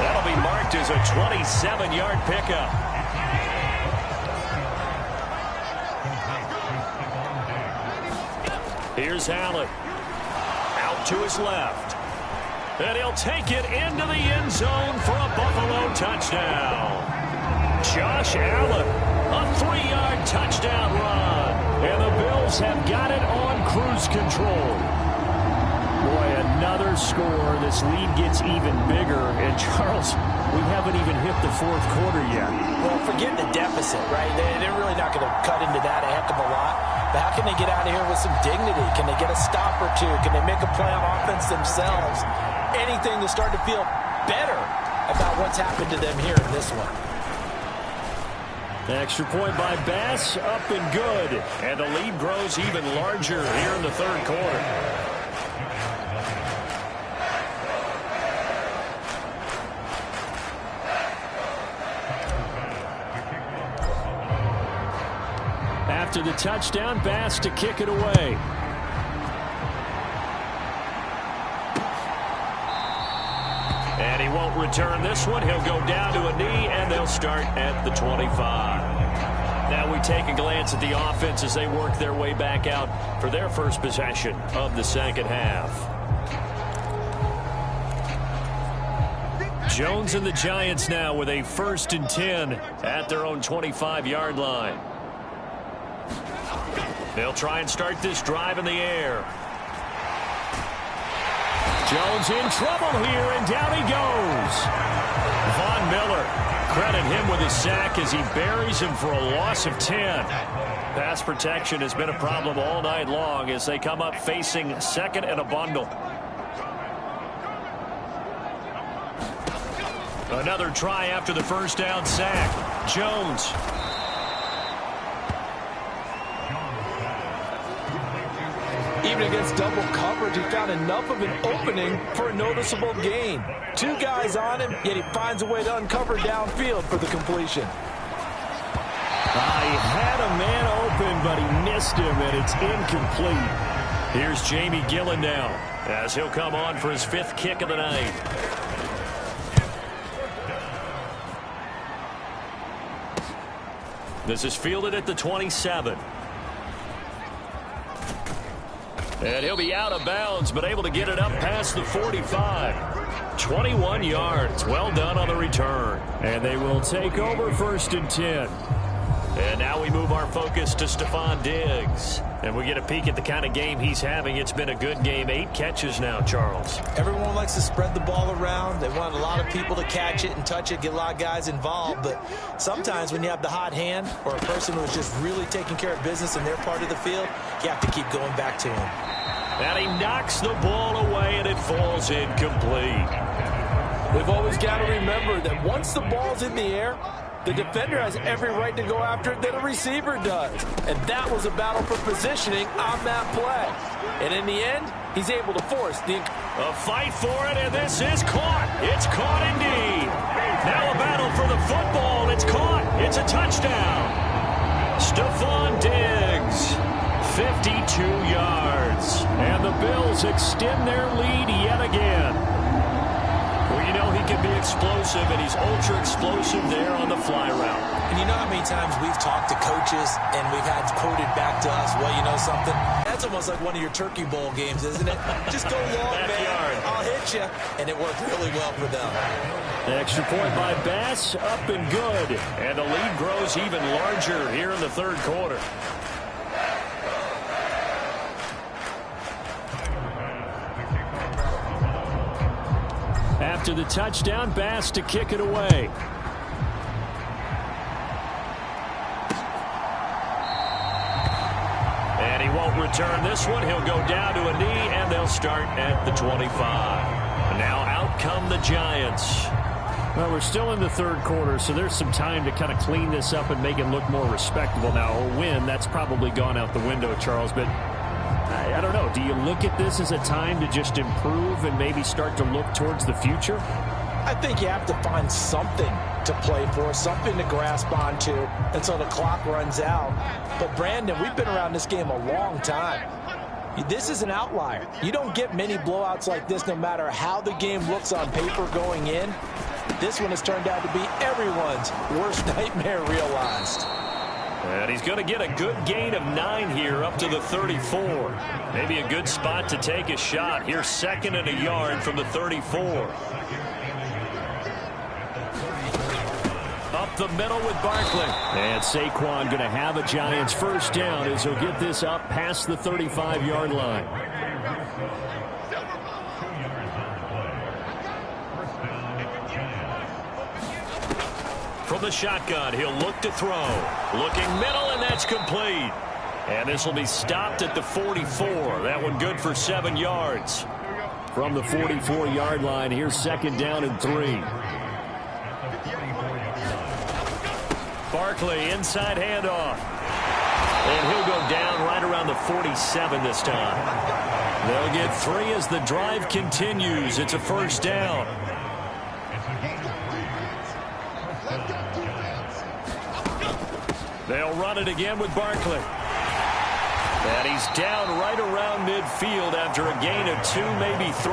That'll be marked as a 27-yard pickup. Here's Allen. Out to his left. And he'll take it into the end zone for a Buffalo touchdown. Josh Allen, a 3-yard touchdown run. And the Bills have got it on cruise control. Boy, another score. This lead gets even bigger. And Charles, we haven't even hit the fourth quarter yet. Well, forget the deficit, right? They're really not going to cut into that a heck of a lot. But how can they get out of here with some dignity? Can they get a stop or two? Can they make a play on offense themselves? Anything to start to feel better about what's happened to them here in this one. The extra point by Bass, up and good. And the lead grows even larger here in the third quarter. After the touchdown, Bass to kick it away. And he won't return this one. He'll go down to a knee, and they'll start at the 25. Now we take a glance at the offense as they work their way back out for their first possession of the second half. Jones and the Giants now with a 1st and 10 at their own 25-yard line. They'll try and start this drive in the air. Jones in trouble here, and down he goes. Von Miller, credit him with his sack as he buries him for a loss of 10. Pass protection has been a problem all night long as they come up facing second and a bundle. Another try after the first down sack. Jones. Even against double coverage, he found enough of an opening for a noticeable gain. 2 guys on him, yet he finds a way to uncover downfield for the completion. He had a man open, but he missed him, and it's incomplete. Here's Jamie Gillen now, as he'll come on for his 5th kick of the night. This is fielded at the 27. And he'll be out of bounds, but able to get it up past the 45. 21 yards. Well done on the return. And they will take over 1st and 10. And now we move our focus to Stephon Diggs. And we get a peek at the kind of game he's having. It's been a good game. 8 catches now, Charles. Everyone likes to spread the ball around. They want a lot of people to catch it and touch it, get a lot of guys involved. But sometimes when you have the hot hand or a person who is just really taking care of business in their part of the field, you have to keep going back to him. And he knocks the ball away, and it falls incomplete. We've always got to remember that once the ball's in the air, the defender has every right to go after it that a receiver does. And that was a battle for positioning on that play. And in the end, he's able to force a fight for it, and this is caught. It's caught indeed. Now a battle for the football. It's caught. It's a touchdown. Stephon Diggs, 52 yards. And the Bills extend their lead yet again. Well, you know he can be explosive, and he's ultra-explosive there on the fly route. And you know how many times we've talked to coaches and we've had quoted back to us, well, you know something? That's almost like one of your Turkey Bowl games, isn't it? Just go long, man. I'll hit you. And it worked really well for them. The extra point by Bass, up and good. And the lead grows even larger here in the third quarter. After the touchdown, Bass to kick it away. And he won't return this one. He'll go down to a knee, and they'll start at the 25. And now out come the Giants. Well, we're still in the third quarter, so there's some time to kind of clean this up and make it look more respectable. Now, a win, that's probably gone out the window, Charles, but I don't know. Do you look at this as a time to just improve and maybe start to look towards the future? I think you have to find something to play for, something to grasp onto until the clock runs out. But, Brandon, we've been around this game a long time. This is an outlier. You don't get many blowouts like this no matter how the game looks on paper going in. This one has turned out to be everyone's worst nightmare realized. And he's going to get a good gain of 9 here up to the 34. Maybe a good spot to take a shot. Here's 2nd and a yard from the 34. Up the middle with Barkley. And Saquon going to have a Giants first down as he'll get this up past the 35-yard line. From the shotgun, he'll look to throw. Looking middle, and that's complete. And this will be stopped at the 44. That one good for 7 yards. From the 44-yard line, here's 2nd down and 3. Barkley, inside handoff. And he'll go down right around the 47 this time. They'll get 3 as the drive continues. It's a first down. They'll run it again with Barkley. And he's down right around midfield after a gain of 2, maybe 3.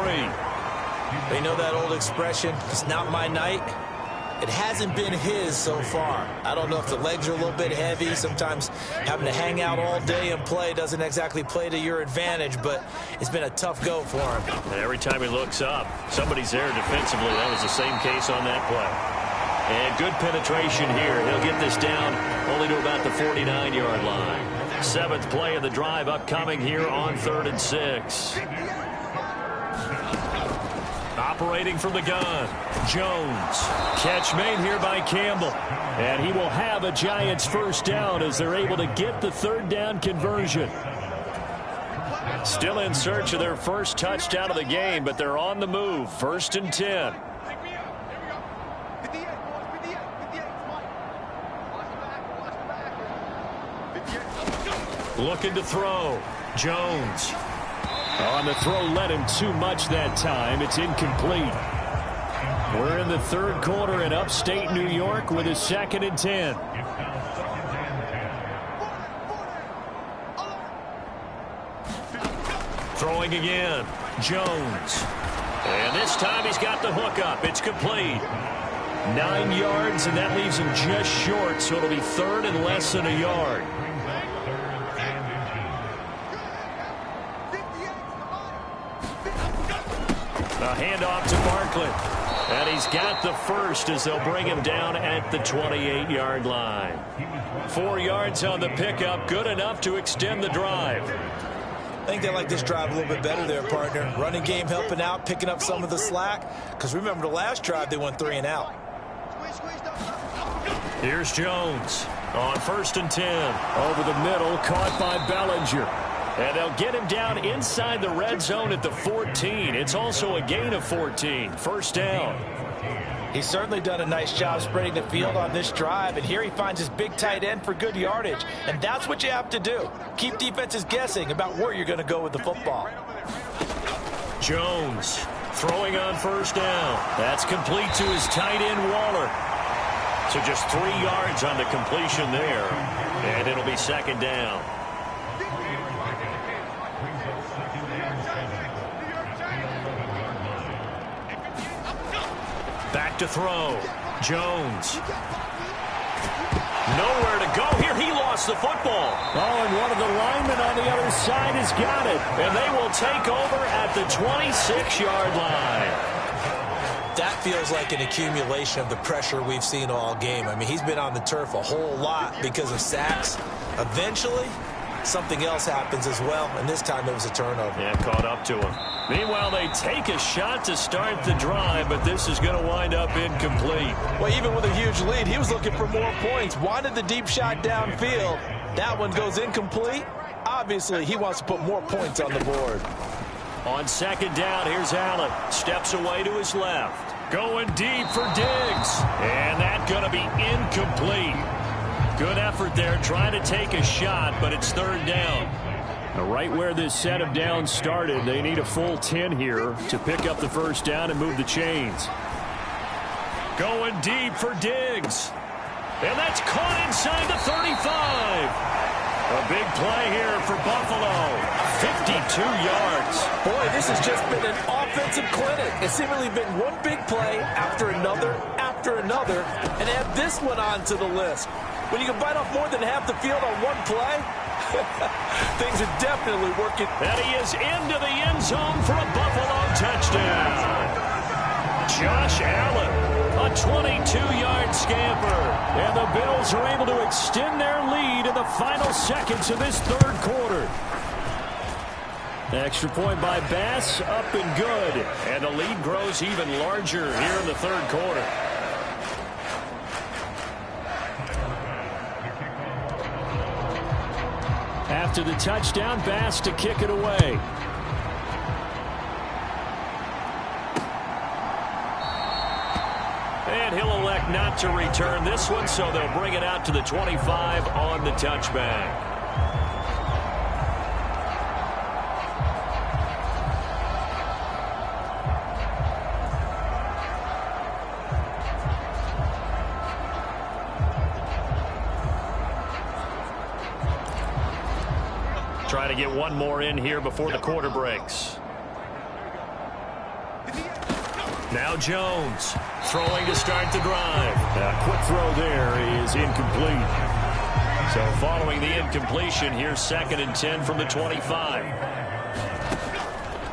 They know that old expression, it's not my night. It hasn't been his so far. I don't know if the legs are a little bit heavy. Sometimes having to hang out all day and play doesn't exactly play to your advantage, but it's been a tough go for him. And every time he looks up, somebody's there defensively. That was the same case on that play. And good penetration here. He'll get this down only to about the 49-yard line. 7th play of the drive upcoming here on 3rd and 6. Operating from the gun, Jones. Catch made here by Campbell. And he will have a Giants first down as they're able to get the 3rd down conversion. Still in search of their first touchdown of the game, but they're on the move. 1st and 10. Looking to throw. Jones. On the throw, led him too much that time. It's incomplete. We're in the third quarter in upstate New York with a 2nd and 10. Throwing again. Jones. And this time he's got the hook up. It's complete. 9 yards, and that leaves him just short, so it'll be 3rd and less than a yard. A handoff to Barkley. And he's got the first as they'll bring him down at the 28-yard line. 4 yards on the pickup, good enough to extend the drive. I think they like this drive a little bit better there, partner. Running game helping out, picking up some of the slack. Because remember, the last drive, they went 3 and out. Here's Jones on 1st and 10. Over the middle, caught by Bellinger. And they'll get him down inside the red zone at the 14. It's also a gain of 14. First down. He's certainly done a nice job spreading the field on this drive, and here he finds his big tight end for good yardage. And that's what you have to do. Keep defenses guessing about where you're going to go with the football. Jones throwing on 1st down. That's complete to his tight end, Waller. So just 3 yards on the completion there, and it'll be 2nd down. Back to throw. Jones. Nowhere to go here. He lost the football. Oh, and one of the linemen on the other side has got it. And they will take over at the 26-yard line. That feels like an accumulation of the pressure we've seen all game. I mean, he's been on the turf a whole lot because of sacks. Eventually, something else happens as well, and this time it was a turnover. Yeah, caught up to him. Meanwhile, they take a shot to start the drive, but this is going to wind up incomplete. Well, even with a huge lead, he was looking for more points. Wanted the deep shot downfield. That one goes incomplete. Obviously, he wants to put more points on the board. On 2nd down, here's Allen. Steps away to his left. Going deep for Diggs. And that's going to be incomplete. Good effort there, trying to take a shot, but it's 3rd down. Now, right where this set of downs started, they need a full 10 here to pick up the 1st down and move the chains. Going deep for Diggs. And that's caught inside the 35. A big play here for Buffalo. 52 yards. Boy, this has just been an offensive clinic. It's seemingly been one big play after another, and add this one onto the list. When you can bite off more than half the field on one play, things are definitely working. And he is into the end zone for a Buffalo touchdown. Josh Allen, a 22-yard scamper. And the Bills are able to extend their lead in the final seconds of this 3rd quarter. Extra point by Bass, up and good. And the lead grows even larger here in the 3rd quarter. After the touchdown, Bass to kick it away. And he'll elect not to return this one, so they'll bring it out to the 25 on the touchback. Try to get one more in here before the quarter breaks. Now Jones throwing to start the drive. A quick throw there is incomplete. So following the incompletion, here's 2nd and 10 from the 25.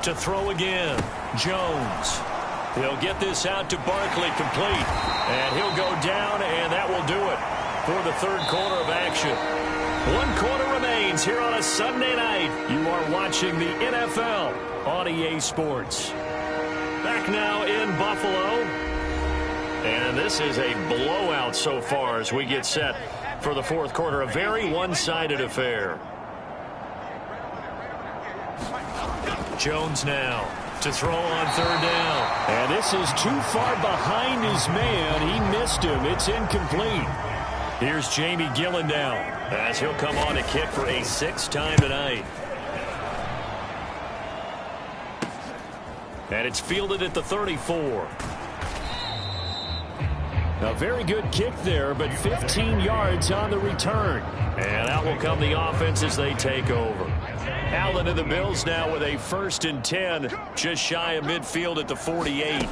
To throw again, Jones. He'll get this out to Barkley, complete. And he'll go down, and that will do it for the 3rd quarter of action. 1 quarter remains here on a Sunday night. You are watching the NFL on EA Sports. Back now in Buffalo. And this is a blowout so far as we get set for the 4th quarter. A very one-sided affair. Jones now to throw on 3rd down. And this is too far behind his man. He missed him. It's incomplete. Here's Jamie Gillen now as he'll come on to kick for a 6th time tonight. And it's fielded at the 34. A very good kick there, but 15 yards on the return. And out will come the offense as they take over. Allen and the Bills now with a 1st and 10, just shy of midfield at the 48.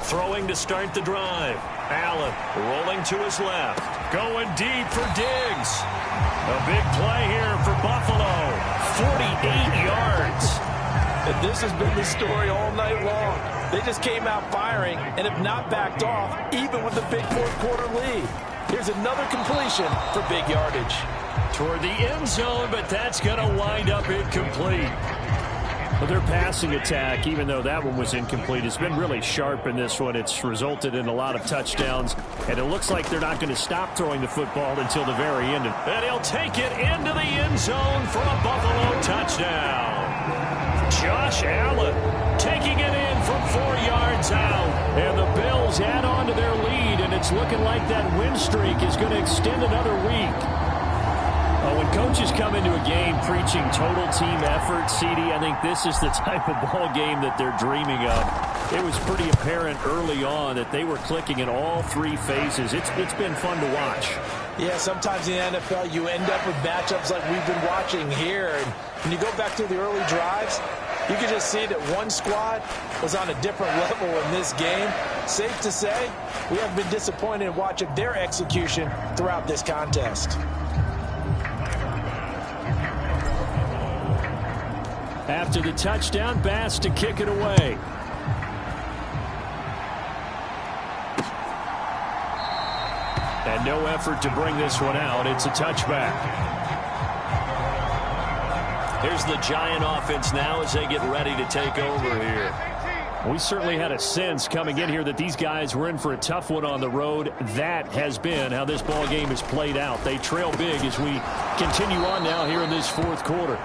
Throwing to start the drive. Allen rolling to his left. Going deep for Diggs. A big play here for Buffalo. 48 yards. And this has been the story all night long. They just came out firing and have not backed off, even with the big fourth-quarter lead. Here's another completion for big yardage. Toward the end zone, but that's going to wind up incomplete. Well, their passing attack, even though that one was incomplete, has been really sharp in this one. It's resulted in a lot of touchdowns, and it looks like they're not going to stop throwing the football until the very end. And he'll take it into the end zone for a Buffalo touchdown. Josh Allen taking it in from 4 yards out. And the Bills add on to their lead, and it's looking like that win streak is going to extend another week. When coaches come into a game preaching total team effort, CD, I think this is the type of ball game that they're dreaming of. It was pretty apparent early on that they were clicking in all 3 phases. It's been fun to watch. Yeah, sometimes in the NFL you end up with matchups like we've been watching here. And when you go back to the early drives, you can just see that one squad was on a different level in this game. Safe to say, we have been disappointed in watching their execution throughout this contest. After the touchdown, Bass to kick it away. And no effort to bring this one out. It's a touchback. Here's the Giant offense now as they get ready to take over here. We certainly had a sense coming in here that these guys were in for a tough one on the road. That has been how this ball game has played out. They trail big as we continue on now here in this fourth quarter.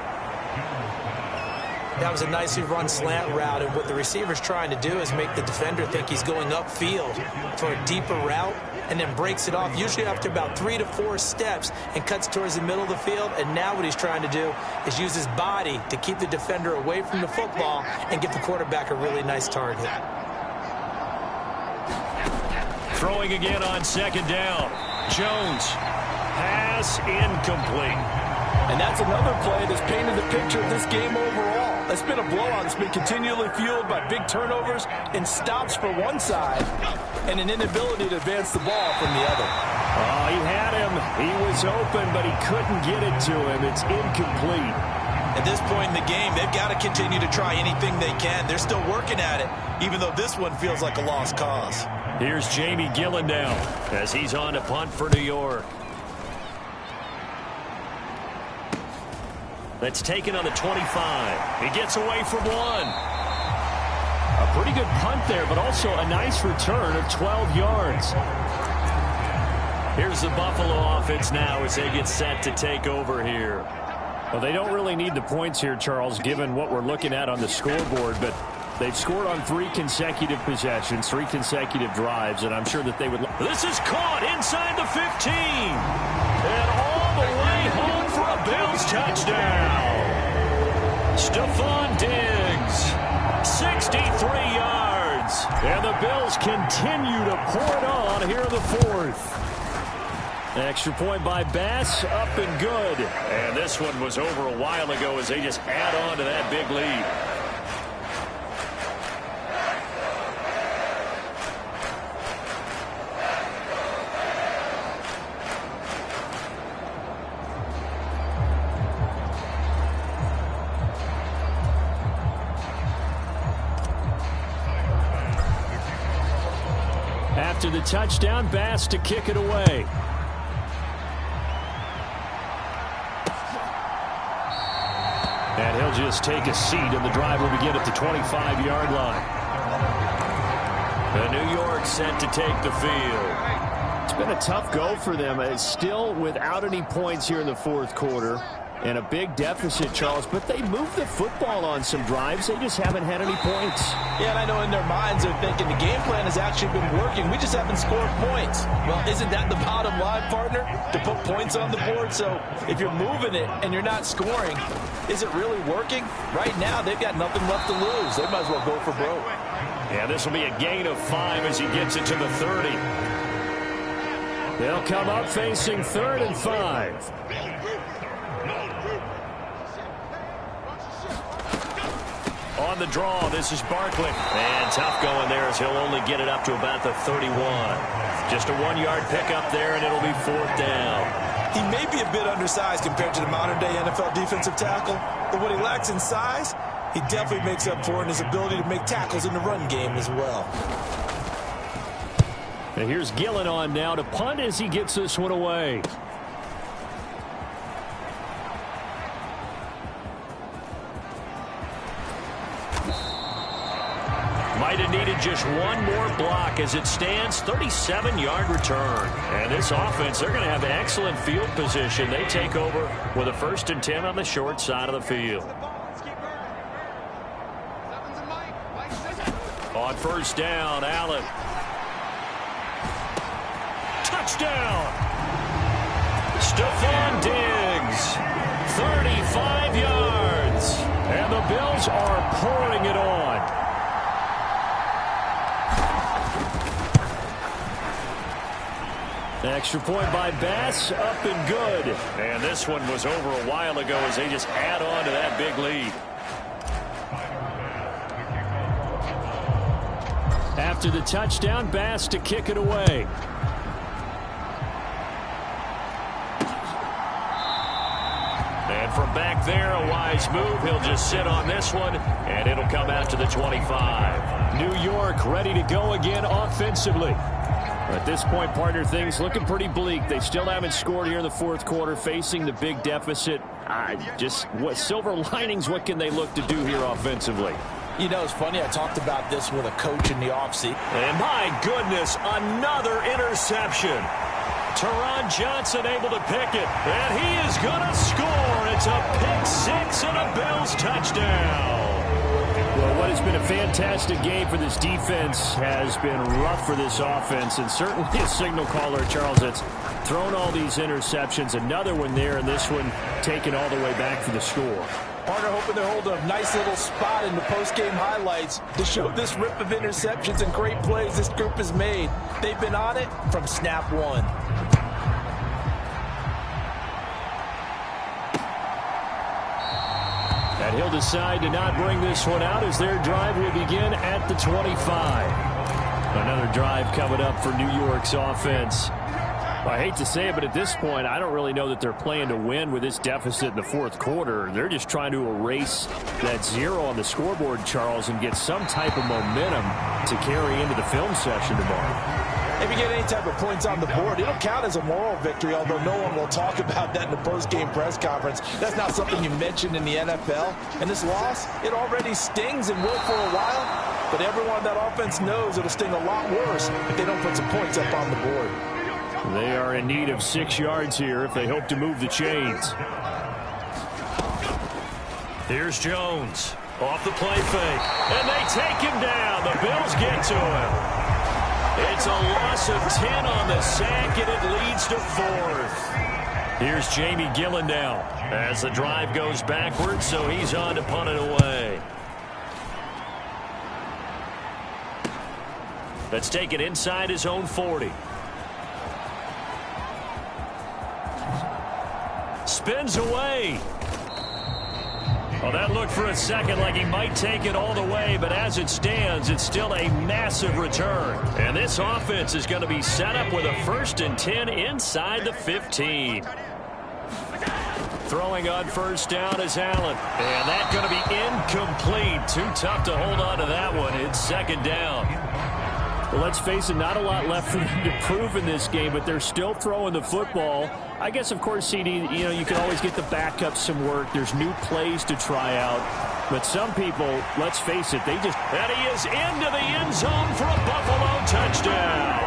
That was a nicely run slant route, and what the receiver's trying to do is make the defender think he's going upfield for a deeper route, and then breaks it off, usually after about 3 to 4 steps, and cuts towards the middle of the field. And now what he's trying to do is use his body to keep the defender away from the football and get the quarterback a really nice target. Throwing again on second down. Jones. Pass incomplete. And that's another play that's painted the picture of this game overall. It's been a blowout. It's been continually fueled by big turnovers and stops for one side and an inability to advance the ball from the other. Oh, he had him. He was open, but he couldn't get it to him. It's incomplete. At this point in the game, they've got to continue to try anything they can. They're still working at it, even though this one feels like a lost cause. Here's Jamie Gillen now as he's on to punt for New York. That's taken on the 25. He gets away from one. A pretty good punt there, but also a nice return of 12 yards. Here's the Buffalo offense now as they get set to take over here. Well, they don't really need the points here, Charles, given what we're looking at on the scoreboard, but they've scored on 3 consecutive possessions, 3 consecutive drives, and I'm sure that they would. This is caught inside the 15. And all the way home for a Bills touchdown. Stephon Diggs, 63 yards. And the Bills continue to pour it on here in the fourth. Extra point by Bass, up and good. And this one was over a while ago as they just add on to that big lead. After the touchdown, Bass to kick it away. And he'll just take a seat, and the drive will begin at the 25-yard line. And New York set to take the field. It's been a tough go for them. It's still without any points here in the fourth quarter. And a big deficit, Charles, but they moved the football on some drives. They just haven't had any points. Yeah, and I know in their minds they're thinking the game plan has actually been working. We just haven't scored points. Well, isn't that the bottom line, partner? To put points on the board? So if you're moving it and you're not scoring, is it really working? Right now, they've got nothing left to lose. They might as well go for broke. Yeah, this will be a gain of 5 as he gets it to the 30. They'll come up facing 3rd and 5. On the draw, this is Barkley. And tough going there as he'll only get it up to about the 31. Just a 1-yard pickup there, and it'll be 4th down. He may be a bit undersized compared to the modern-day NFL defensive tackle, but what he lacks in size, he definitely makes up for in his ability to make tackles in the run game as well. And here's Gillen on now to punt as he gets this one away. Might have needed just one more block. As it stands, 37-yard return. And this offense, they're going to have excellent field position. They take over with a 1st and 10 on the short side of the field. On 1st down, Allen. Touchdown! Stephon Diggs, 35 yards. And the Bills are pouring it on. Extra point by Bass, up and good. And this one was over a while ago as they just add on to that big lead. After the touchdown, Bass to kick it away. And from back there, a wise move. He'll just sit on this one, and it'll come out to the 25. New York ready to go again offensively. At this point, partner, things looking pretty bleak. They still haven't scored here in the 4th quarter, facing the big deficit. What silver linings, what can they look to do here offensively? You know, it's funny, I talked about this with a coach in the offseason. And my goodness, another interception. Teron Johnson able to pick it, and he is going to score. It's a pick 6 and a Bills touchdown. Well, what has been a fantastic game for this defense has been rough for this offense, and certainly a signal caller, Charles, that's thrown all these interceptions. Another one there, and this one taken all the way back for the score. Partner hoping they're holding a nice little spot in the post-game highlights to show this rip of interceptions and great plays this group has made. They've been on it from snap one. And he'll decide to not bring this one out as their drive will begin at the 25. Another drive coming up for New York's offense. I hate to say it, but at this point, I don't really know that they're playing to win with this deficit in the 4th quarter. They're just trying to erase that 0 on the scoreboard, Charles, and get some type of momentum to carry into the film session tomorrow. If you get any type of points on the board, it'll count as a moral victory, although no one will talk about that in the post-game press conference. That's not something you mentioned in the NFL. And this loss, it already stings and will for a while, but everyone on that offense knows it'll sting a lot worse if they don't put some points up on the board. They are in need of 6 yards here if they hope to move the chains. Here's Jones off the play fake, and they take him down. The Bills get to him. It's a loss of 10 on the sack, and it leads to 4th. Here's Jamie Gillen now as the drive goes backwards, so he's on to punt it away. Let's take it inside his own 40. Spins away. Well, that looked for a second like he might take it all the way, but as it stands, it's still a massive return. And this offense is going to be set up with a 1st and 10 inside the 15. Throwing on 1st down is Allen. And that's going to be incomplete. Too tough to hold on to that one. It's 2nd down. Well, let's face it, not a lot left for them to prove in this game, but they're still throwing the football. I guess, of course, CD, you can always get the backups some work. There's new plays to try out. But some people, let's face it, they just... And he is into the end zone for a Buffalo touchdown.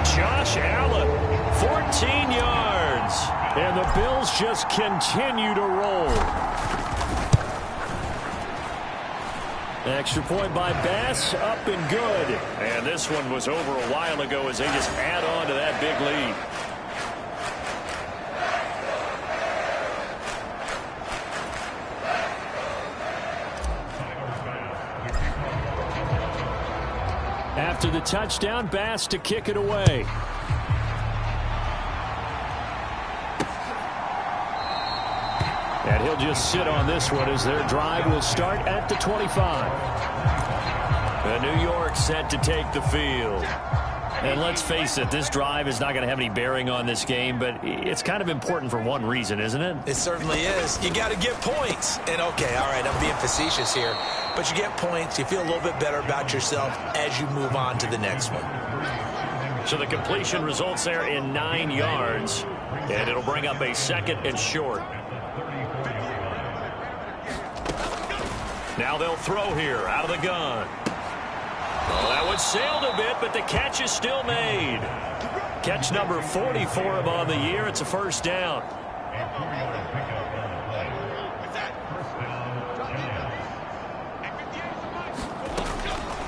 Josh Allen, 14 yards. And the Bills just continue to roll. Extra point by Bass, up and good. And this one was over a while ago as they just add on to that big lead. After the touchdown, Bass to kick it away. And he'll just sit on this one as their drive will start at the 25. And New York set to take the field. And let's face it, this drive is not going to have any bearing on this game, but it's kind of important for one reason, isn't it? It certainly is. You got to get points. And, okay, all right, I'm being facetious here. But you get points. You feel a little bit better about yourself as you move on to the next one. So the completion results there in 9 yards, and it'll bring up a 2nd and short. Now they'll throw here out of the gun. Oh, that one sailed a bit, but the catch is still made. Catch number 40 for him on the year. It's a first down.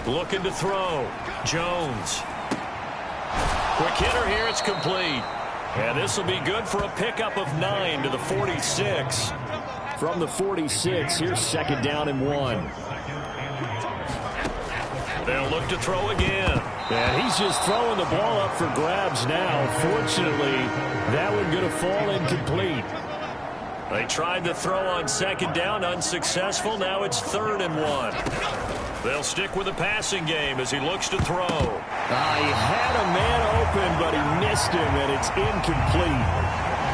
Looking to throw. Jones. Quick hitter here. It's complete. And this will be good for a pickup of 9 to the 46. From the 46, here's 2nd down and 1. They'll look to throw again. And he's just throwing the ball up for grabs now. Fortunately, that one going to fall incomplete. They tried to throw on 2nd down, unsuccessful. Now it's 3rd and 1. They'll stick with the passing game as he looks to throw. He had a man open, but he missed him, and it's incomplete.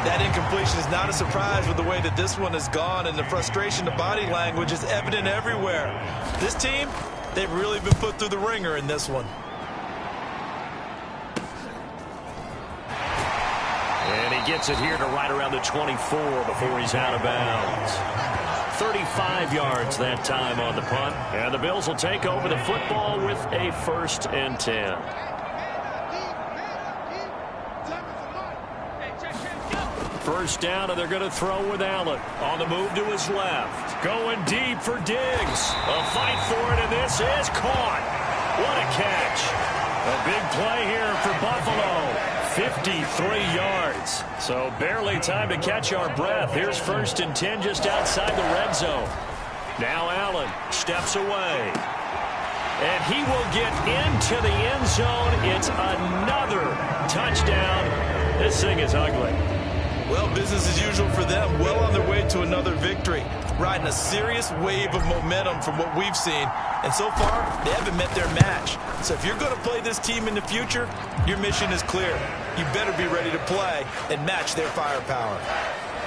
That incompletion is not a surprise with the way that this one has gone, and the frustration, the body language is evident everywhere. This team, they've really been put through the ringer in this one. And he gets it here to right around the 24 before he's out of bounds. 35 yards that time on the punt. And the Bills will take over the football with a 1st and 10. First down, and they're going to throw with Allen. On the move to his left. Going deep for Diggs. A fight for it, and this is caught. What a catch. A big play here for Buffalo. 53 yards. So barely time to catch our breath. Here's 1st and 10 just outside the red zone. Now Allen steps away. And he will get into the end zone. It's another touchdown. This thing is ugly. Well, business as usual for them. Well on their way to another victory. Riding a serious wave of momentum from what we've seen. And so far, they haven't met their match. So if you're going to play this team in the future, your mission is clear. You better be ready to play and match their firepower.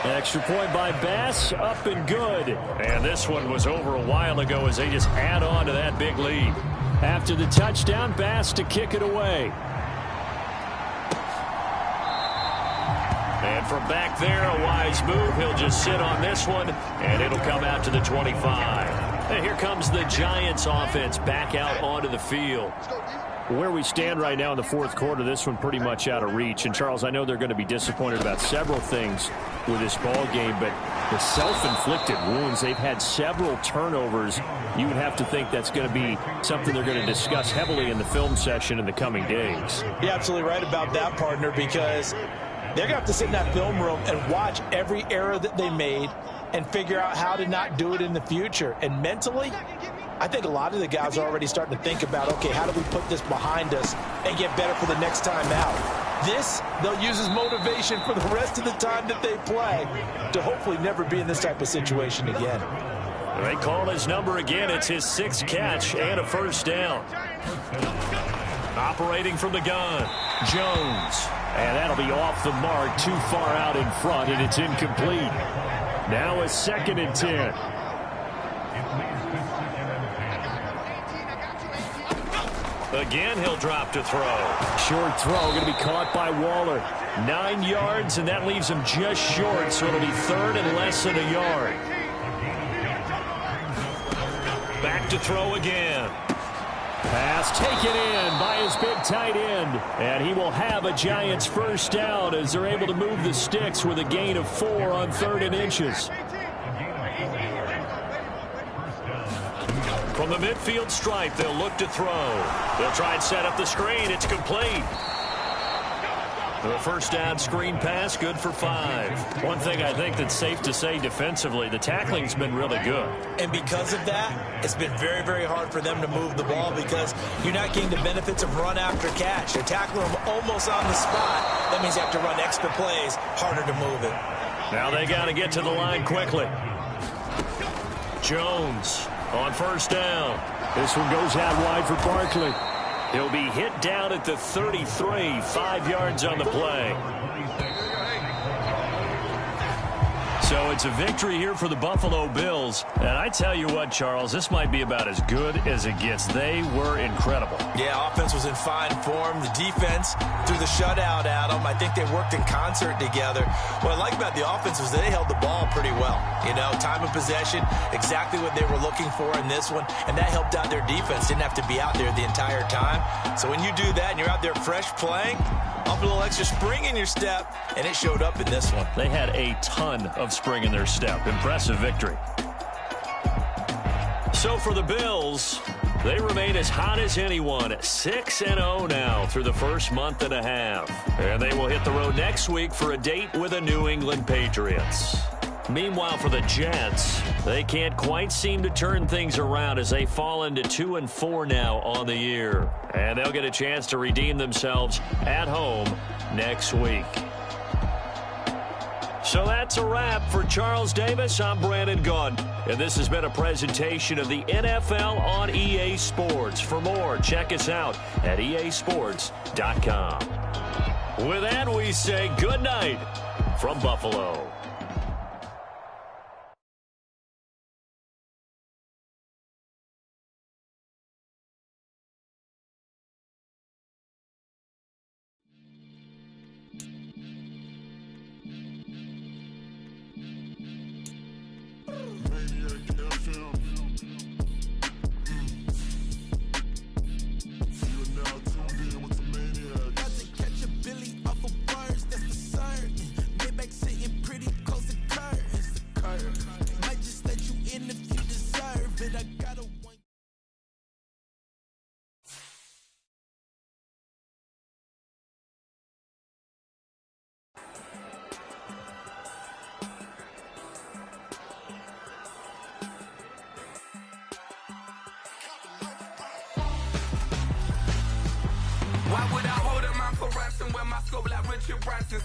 Extra point by Bass, up and good. And this one was over a while ago as they just add on to that big lead. After the touchdown, Bass to kick it away. And from back there, a wise move. He'll just sit on this one, and it'll come out to the 25. And here comes the Giants offense back out onto the field. Where we stand right now in the 4th quarter, this one pretty much out of reach. And, Charles, I know they're going to be disappointed about several things with this ball game, but the self-inflicted wounds, they've had several turnovers. You would have to think that's going to be something they're going to discuss heavily in the film session in the coming days. You're absolutely right about that, partner, because they're going to have to sit in that film room and watch every error that they made and figure out how to not do it in the future. And mentally, I think a lot of the guys are already starting to think about, okay, how do we put this behind us and get better for the next time out? This, they'll use as motivation for the rest of the time that they play to hopefully never be in this type of situation again. They call his number again. It's his 6th catch and a first down. Operating from the gun, Jones. And that'll be off the mark, too far out in front, and it's incomplete. Now a 2nd and 10. Again, he'll drop to throw. Short throw, going to be caught by Waller. 9 yards, and that leaves him just short, so it'll be 3rd and less than a yard. Back to throw again. Pass taken in by his big tight end. And he will have a Giants first down as they're able to move the sticks with a gain of 4 on 3rd and inches. From the midfield stripe, they'll look to throw. They'll try and set up the screen. It's complete. The first down screen pass, good for 5. One thing I think that's safe to say defensively, the tackling's been really good. And because of that, it's been very, very hard for them to move the ball because you're not getting the benefits of run after catch. They're tackling them almost on the spot. That means you have to run extra plays, harder to move it. Now they got to get to the line quickly. Jones on first down. This one goes out wide for Barkley. He'll be hit down at the 33, 5 yards on the play. So it's a victory here for the Buffalo Bills. And I tell you what, Charles, this might be about as good as it gets. They were incredible. Yeah, offense was in fine form. The defense threw the shutout at them. I think they worked in concert together. What I like about the offense was they held the ball pretty well. You know, time of possession, exactly what they were looking for in this one. And that helped out their defense. Didn't have to be out there the entire time. So when you do that and you're out there fresh playing, up a little extra spring in your step, and it showed up in this one. They had a ton of spring in their step. Impressive victory. So for the Bills, they remain as hot as anyone, 6-0 now through the first month and a half. And they will hit the road next week for a date with the New England Patriots. Meanwhile, for the Jets, they can't quite seem to turn things around as they fall into 2-4 now on the year. And they'll get a chance to redeem themselves at home next week. So that's a wrap. For Charles Davis, I'm Brandon Gunn. And this has been a presentation of the NFL on EA Sports. For more, check us out at easports.com. With that, we say good night from Buffalo.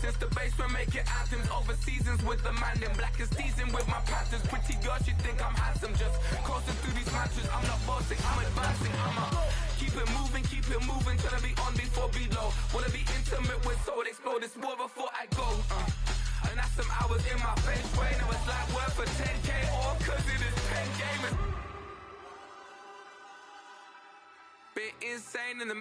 Since the basement making anthems over seasons with the man in black is seasoned with my patterns. Pretty girl, she think I'm handsome. Just coursing through these matches. I'm not bossing, I'm advancing. I'ma keep it moving. Tryna be on before below. Wanna be intimate with soul, explode this war before I go. And that's some hours in my face way. Now it's like work for 10K all cause it is 10 gamers. Bit insane in the